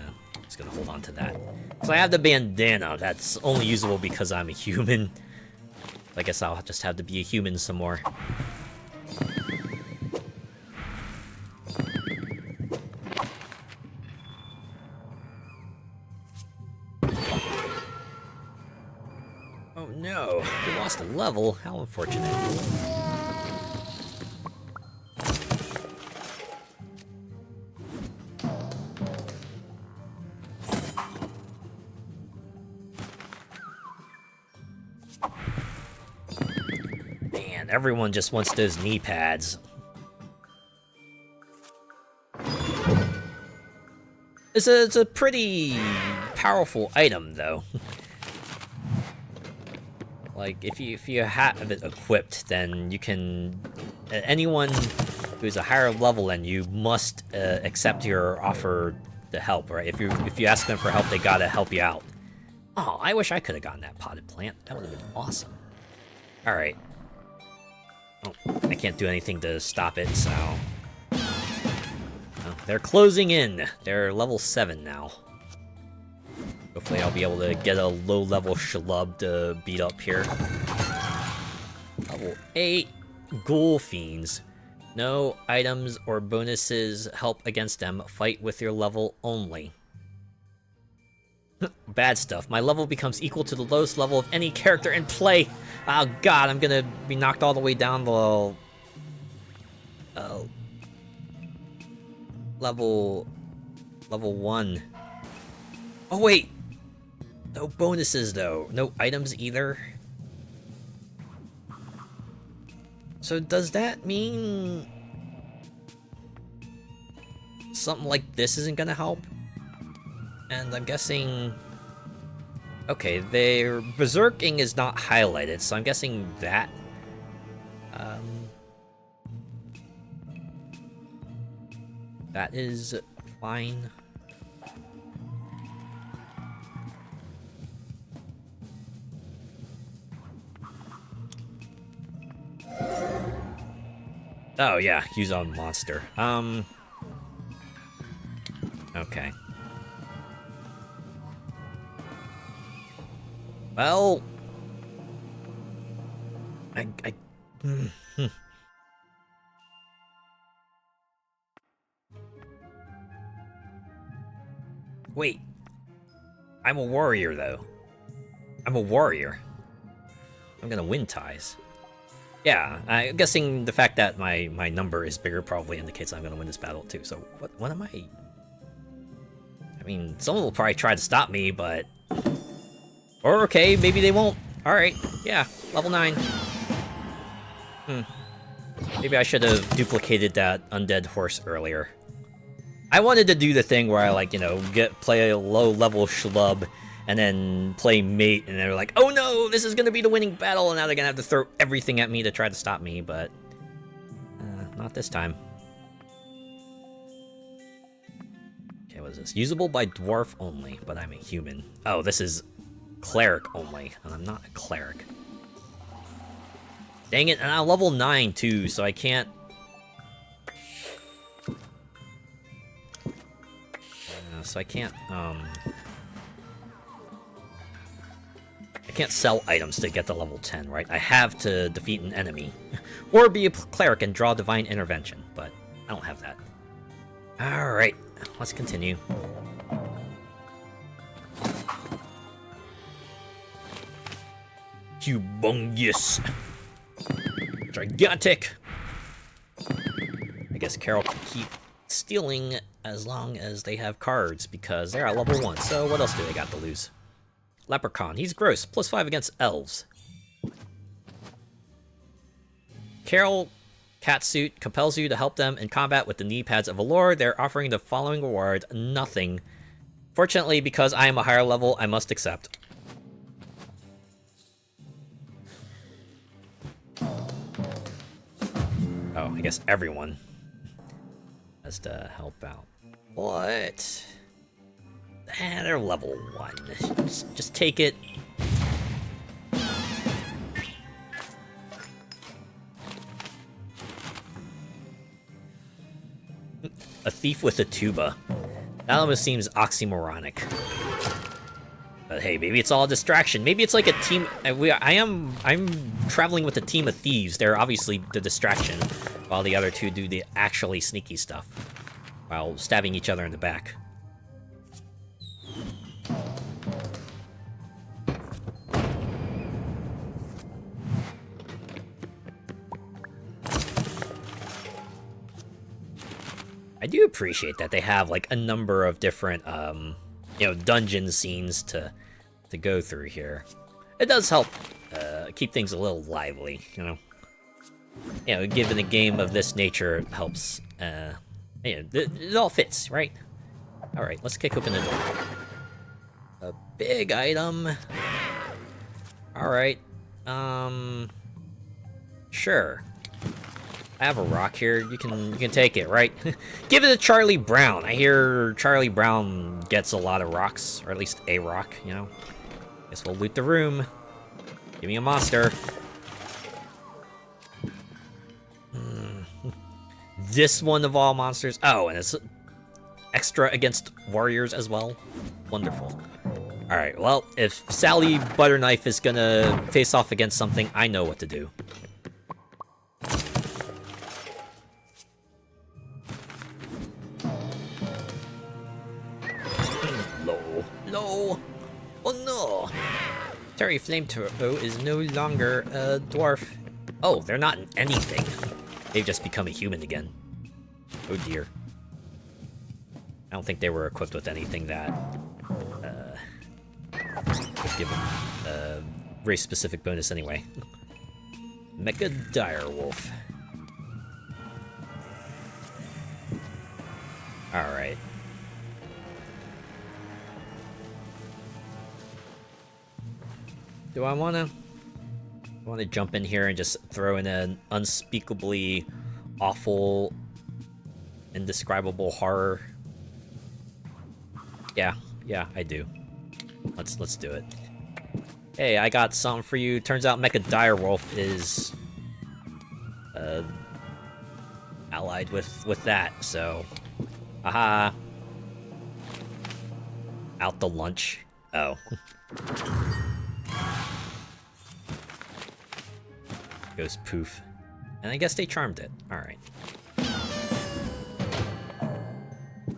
hold on to that. Because I have the bandana that's only usable because I'm a human. I guess I'll just have to be a human some more. no, we lost a level. How unfortunate. Man, everyone just wants those knee pads. It's a pretty powerful item, though. Like, if you have it equipped, then you can... anyone who's a higher level than you must accept your offer to help, right? If you ask them for help, they gotta help you out. Oh, I wish I could have gotten that potted plant. That would have been awesome. Alright. Oh, I can't do anything to stop it, so... Oh, they're closing in. They're level 7 now. Hopefully I'll be able to get a low-level schlub to beat up here. Level 8. Ghoul Fiends. No items or bonuses help against them. Fight with your level only. Bad stuff. My level becomes equal to the lowest level of any character in play. Oh god, I'm gonna be knocked all the way down the... level 1. Oh wait! No bonuses though. No items either. So does that mean... something like this isn't gonna help? And I'm guessing... okay, their berserking is not highlighted, so I'm guessing that... that is fine. Oh yeah, use on monster. Okay. Well... Wait. I'm a warrior, though. I'm a warrior. I'm gonna win ties. Yeah, I'm guessing the fact that my number is bigger probably indicates I'm gonna win this battle, too. So, what am I... I mean, someone will probably try to stop me, but... or, okay, maybe they won't. Alright, yeah, level 9. Maybe I should have duplicated that undead horse earlier. I wanted to do the thing where I, like, you know, play a low-level schlub, and then play mate, and they're like, oh no, this is gonna be the winning battle, and now they're gonna have to throw everything at me to try to stop me, but... not this time. Okay, what is this? Usable by dwarf only, but I'm a human. Oh, this is cleric only, and I'm not a cleric. Dang it, and I'm level 9 too, so I can't... so I can't sell items to get to level 10, right? I have to defeat an enemy. Or be a cleric and draw divine intervention, but I don't have that. Alright, let's continue. Humongous. Gigantic. I guess Carol can keep stealing as long as they have cards, because they're at level 1, so what else do they got to lose? Leprechaun, he's gross, +5 against elves. Carol Catsuit compels you to help them in combat with the knee pads of Allure. They're offering the following reward: nothing. Fortunately, because I am a higher level, I must accept. Oh, I guess everyone has to help out. What? They're level 1. Just take it. A thief with a tuba. That almost seems oxymoronic. But hey, maybe it's all a distraction. Maybe it's like a team. I'm traveling with a team of thieves. They're obviously the distraction, while the other two do the actually sneaky stuff, while stabbing each other in the back. I do appreciate that they have like a number of different, dungeon scenes to go through here. It does help keep things a little lively, given a game of this nature, it helps. It all fits, right? All right, let's kick open the door. A big item. All right. Sure. I have a rock here. You can take it, right? Give it to Charlie Brown. I hear Charlie Brown gets a lot of rocks, or at least a rock, Guess we'll loot the room. Give me a monster. This one of all monsters. Oh, and it's extra against warriors as well. Wonderful. Alright, well, if Sally Butterknife is gonna face off against something, I know what to do. No. Oh no. Terry Flamethrower is no longer a dwarf. Oh, they're not in anything. They've just become a human again. Oh dear. I don't think they were equipped with anything that would give them a race-specific bonus anyway. Mecha Direwolf. Alright. Do I wanna jump in here and just throw in an unspeakably awful, indescribable horror? Yeah, I do. Let's do it. Hey, I got something for you. Turns out Mecha Direwolf is allied with that, so aha. Out the lunch. Oh. Goes poof. And I guess they charmed it. Alright.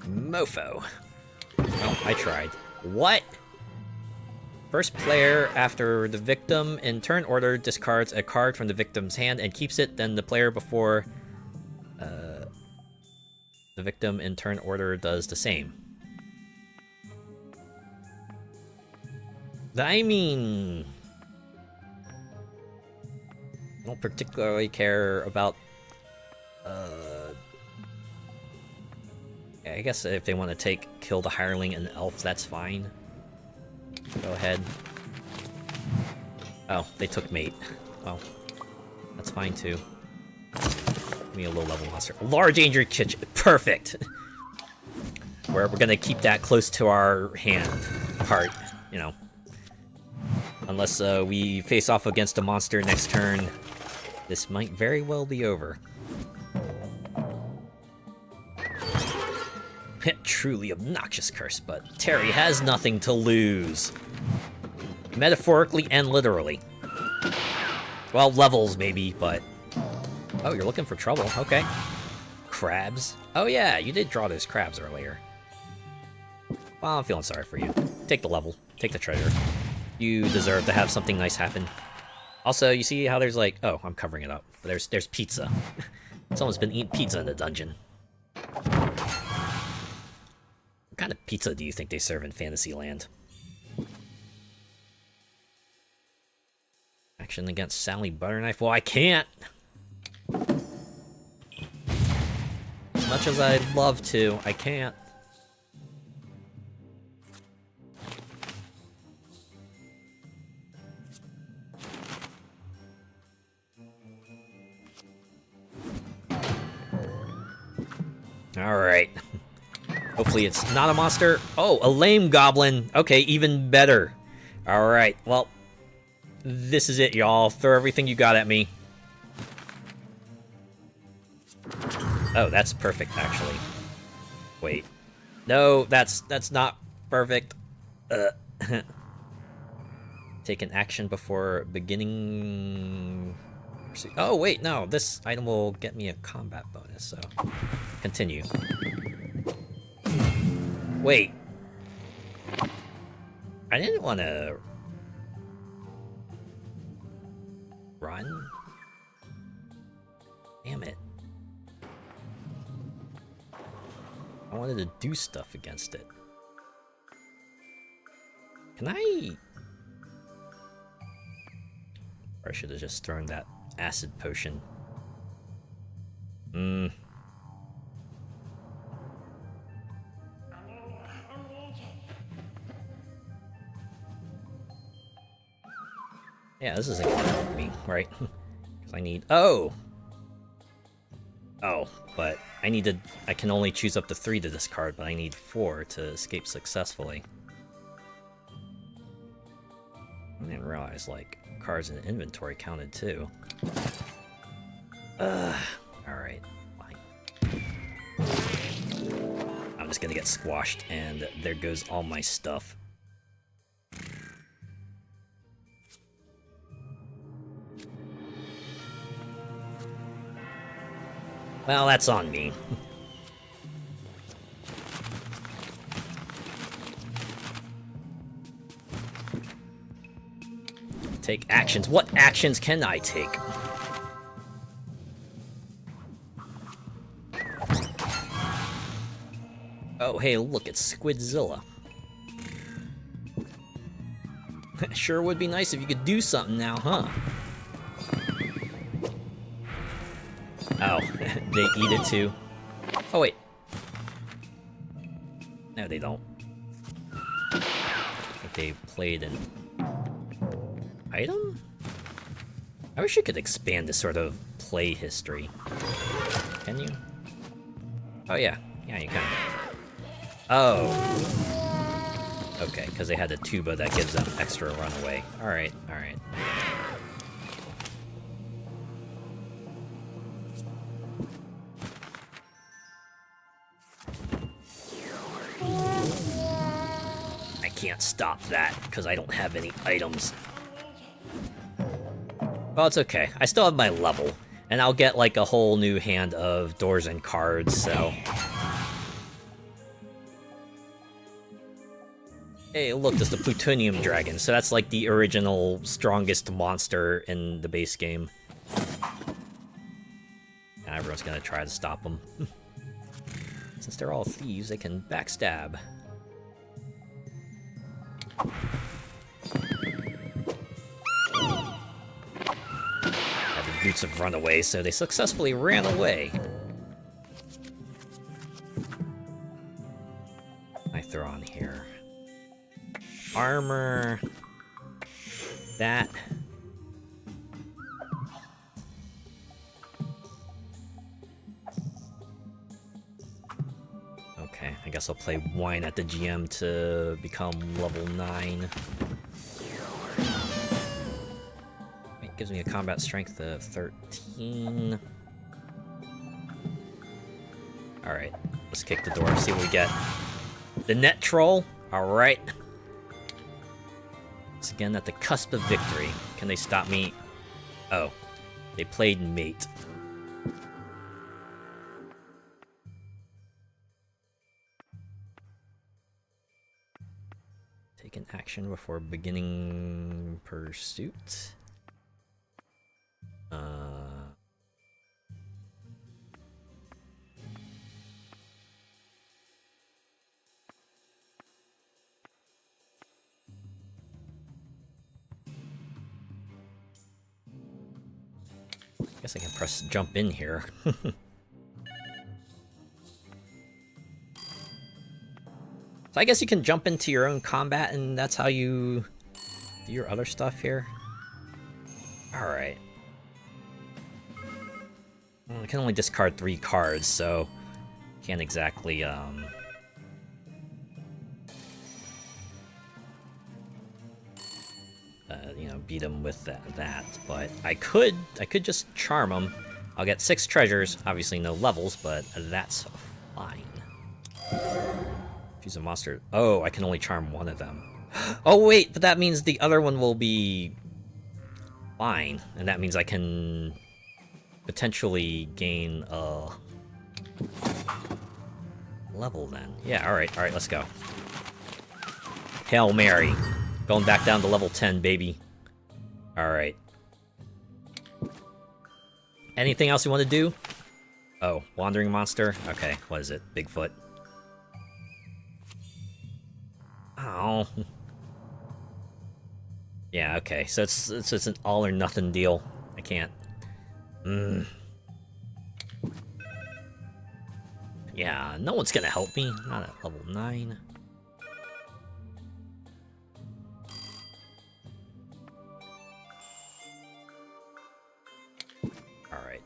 Mofo. Oh, I tried. What? First player after the victim in turn order discards a card from the victim's hand and keeps it, then the player before the victim in turn order does the same. I mean, I don't particularly care about, I guess if they want to kill the hireling and the elf, that's fine. Go ahead. Oh, they took mate. Well, that's fine too. Give me a low-level monster. Large Angel Kitchen. Perfect! We're gonna keep that close to our hand part, Unless we face off against a monster next turn, this might very well be over. Truly obnoxious curse, but Terry has nothing to lose. Metaphorically and literally. Well, levels maybe, but... Oh, you're looking for trouble. Okay. Crabs. Oh yeah, you did draw those crabs earlier. Well, I'm feeling sorry for you. Take the level. Take the treasure. You deserve to have something nice happen. Also, you see how there's like... Oh, I'm covering it up. But there's pizza. Someone's been eating pizza in the dungeon. What kind of pizza do you think they serve in Fantasyland? Action against Sally Butterknife? Well, I can't! As much as I'd love to, I can't. Alright. Hopefully it's not a monster. Oh, a lame goblin. Okay, even better. Alright, well, this is it, y'all. Throw everything you got at me. Oh, that's perfect, actually. Wait. No, that's not perfect. Take an action before beginning... Oh, wait, no. This item will get me a combat bonus, so... Continue. Wait. I didn't want to... Run? Damn it. I wanted to do stuff against it. Can I... Or I should have just thrown that acid potion. Yeah, this isn't gonna help me, right? Because I need... Oh! Oh, but I need to... I can only choose up to 3 to discard, but I need 4 to escape successfully. I didn't realize, like, cards in the inventory counted too. Alright, fine. I'm just gonna get squashed, and there goes all my stuff. Well, that's on me. Take actions. What actions can I take? Oh, hey, look, it's Squidzilla. Sure would be nice if you could do something now, huh? Oh, they eat it too. Oh, wait. No, they don't. I think they played an item? I wish you could expand this sort of play history. Can you? Oh, yeah. Yeah, you can. Oh. Okay, because they had a tuba that gives them extra runaway. Alright, alright. I can't stop that, because I don't have any items. Well, it's okay. I still have my level, and I'll get, like, a whole new hand of doors and cards, so... Hey, look, there's the plutonium dragon, so that's, like, the original strongest monster in the base game. And everyone's gonna try to stop them. Since they're all thieves, they can backstab. Boots have run away, so they successfully ran away. I throw on here. Armor. That. Okay, I guess I'll play wine at the GM to become level 9. Gives me a combat strength of 13. Alright, let's kick the door, see what we get. The net troll, alright. It's again at the cusp of victory. Can they stop me? Oh, they played mate. Take an action before beginning pursuit. Guess I can press jump in here. So I guess you can jump into your own combat, and that's how you do your other stuff here. Alright. Well, I can only discard 3 cards, so can't exactly, you know, beat him with that. But I could just charm him. I'll get 6 treasures, obviously no levels, but that's fine. Choose a monster. Oh, I can only charm one of them. Oh wait, but that means the other one will be fine, and that means I can potentially gain a level then. Yeah, alright, let's go. Hail Mary. Going back down to level 10, baby. Alright. Anything else you want to do? Oh, wandering monster? Okay, what is it? Bigfoot. Oh. Yeah, okay, so it's an all or nothing deal. I can't. Yeah, no one's gonna help me. Not at level 9. Alright.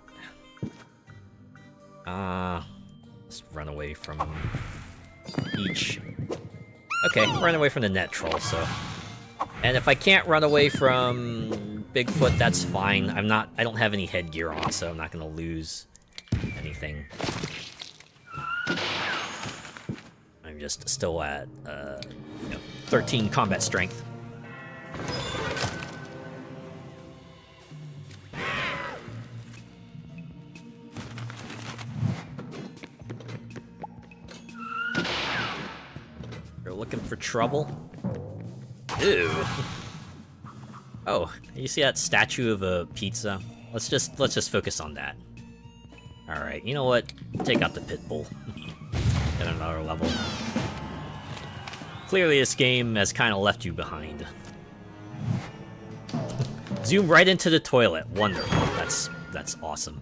Let's run away from each. Okay, run away from the net troll, so. And if I can't run away from Bigfoot, that's fine. I don't have any headgear on, so I'm not gonna lose anything. I'm just still at 13 combat strength. You're looking for trouble? Ew. Oh, you see that statue of a pizza? Let's just focus on that. Alright, you know what? Take out the pit bull. At another level. Clearly this game has kind of left you behind. Zoom right into the toilet. Wonderful. That's awesome.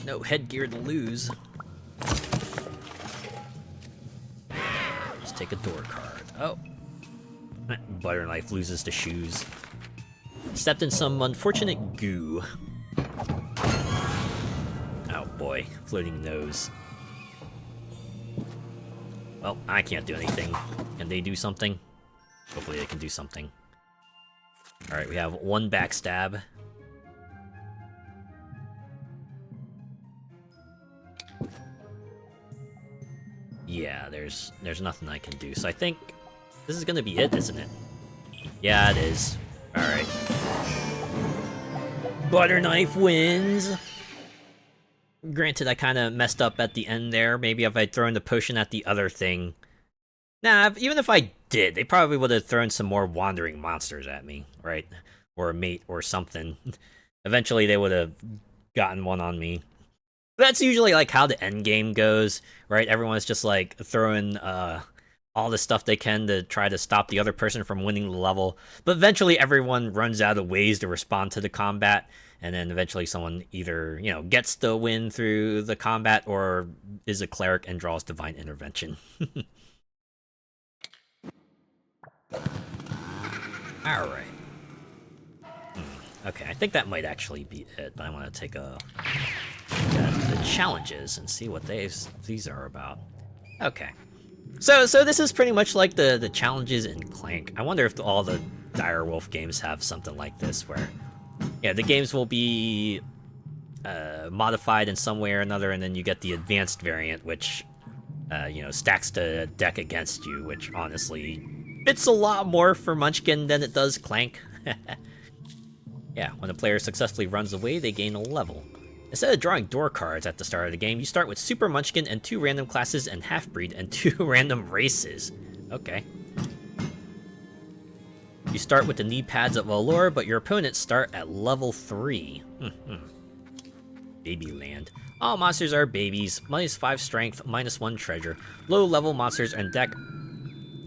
No headgear to lose. Just take a door card. Oh. Butter knife loses the shoes. Stepped in some unfortunate goo. Oh boy, floating nose. Well, I can't do anything. Can they do something? Hopefully they can do something. Alright, we have one backstab. Yeah, there's nothing I can do. So I think this is gonna be it, isn't it? Yeah, it is. Alright. Butter knife wins! Granted, I kind of messed up at the end there. Maybe if I'd thrown the potion at the other thing. Nah, even if I did, they probably would have thrown some more wandering monsters at me, right? Or a mate or something. Eventually, they would have gotten one on me. That's usually like how the end game goes, right? Everyone's just like throwing all the stuff they can to try to stop the other person from winning the level. But eventually, everyone runs out of ways to respond to the combat. And then eventually someone either, gets the win through the combat or is a cleric and draws divine intervention. Alright. Okay, I think that might actually be it, but I want to take a look at the challenges and see what these are about. Okay. So this is pretty much like the challenges in Clank. I wonder if all the Direwolf games have something like this where the games will be modified in some way or another, and then you get the advanced variant, which, stacks the deck against you, which, honestly, it's a lot more for Munchkin than it does Clank. Yeah, when a player successfully runs away, they gain a level. Instead of drawing door cards at the start of the game, you start with Super Munchkin and 2 random classes and Half-Breed and 2 random races. Okay. You start with the knee pads of Allure, but your opponents start at level 3. Babyland. All monsters are babies. -5 strength, -1 treasure. Low-level monsters and deck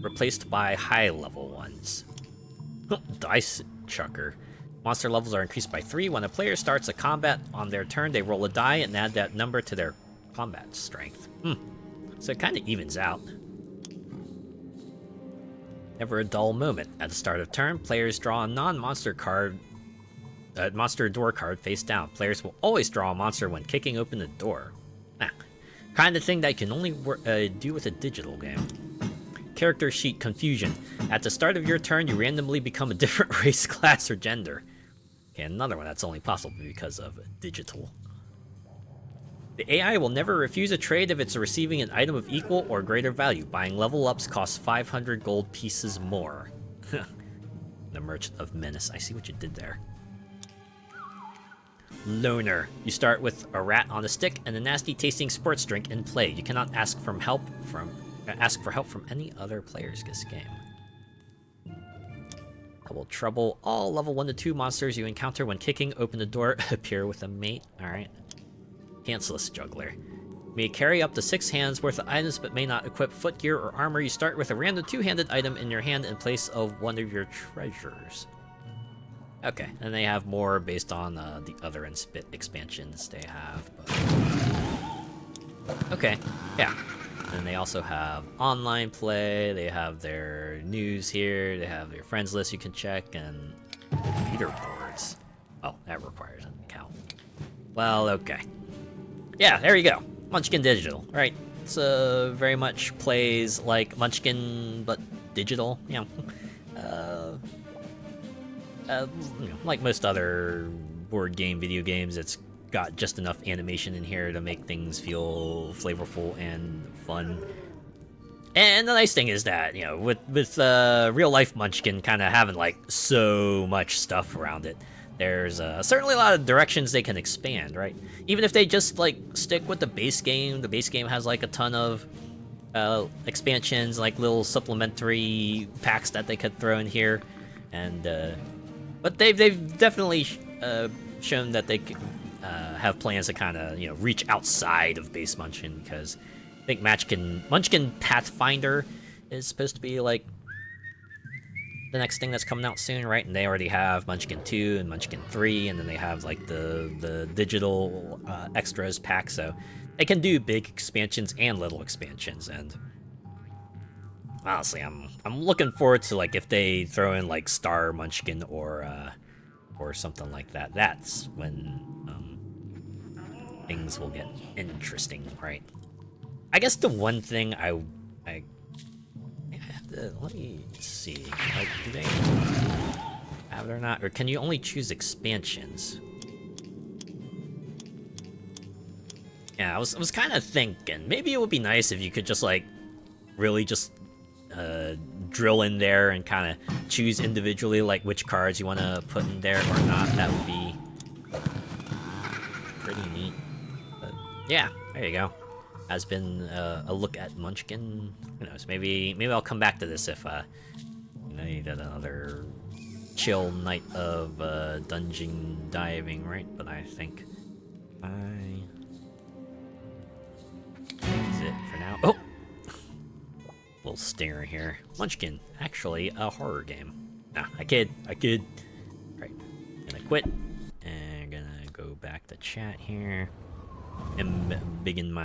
replaced by high-level ones. Dice Chucker. Monster levels are increased by 3. When a player starts a combat on their turn, they roll a die and add that number to their combat strength. So it kind of evens out. Never a dull moment. At the start of turn, players draw a non-monster card, monster door card face down. Players will always draw a monster when kicking open the door. Kind of thing that you can only do with a digital game. Character sheet confusion. At the start of your turn, you randomly become a different race, class, or gender. Okay, another one that's only possible because of digital. The AI will never refuse a trade if it's receiving an item of equal or greater value. Buying level ups costs 500 gold pieces more. The Merchant of Menace. I see what you did there. Loner. You start with a rat on a stick and a nasty tasting sports drink in play. You cannot ask for help from any other players this game. Double Trouble. All level 1 to 2 monsters you encounter when kicking open the door appear with a mate. Alright. Pantsless Juggler. may carry up to 6 hands worth of items but may not equip footgear or armor. You start with a random 2-handed item in your hand in place of one of your treasures. Okay, and they have more based on the other expansions they have. But... Okay, yeah. And they also have online play, they have their news here, they have their friends list you can check, and leaderboards. Oh, that requires an account. Well, okay. Yeah, there you go. Munchkin Digital, right? It's very much plays like Munchkin, but digital, you know. Like most other board game, video games, it's got just enough animation in here to make things feel flavorful and fun. And the nice thing is that, you know, with real life Munchkin kind of having like so much stuff around it, there's certainly a lot of directions they can expand, right? Even if they just like stick with the base game has like a ton of expansions, like little supplementary packs that they could throw in here, and but they've definitely shown that they have plans to kind of, you know, reach outside of base Munchkin, because I think Munchkin Pathfinder is supposed to be like the next thing that's coming out soon, right? And they already have Munchkin 2 and Munchkin 3, and then they have like the digital extras pack, so they can do big expansions and little expansions. And honestly, I'm looking forward to, like, if they throw in like Star Munchkin or something like that. That's when things will get interesting, right? I guess the one thing I have to, let me see, like, do they have it or not, or can you only choose expansions? Yeah, I was kind of thinking maybe it would be nice if you could just like really just drill in there and kind of choose individually like which cards you want to put in there or not. That would be pretty neat. But yeah, there you go. Has been a look at Munchkin. Who knows? Maybe I'll come back to this if you know, you did another chill night of dungeon diving, right? But I think is it for now. Oh, little stinger here. Munchkin, actually a horror game. Nah, I kid. Right, gonna quit and gonna go back to chat here and begin my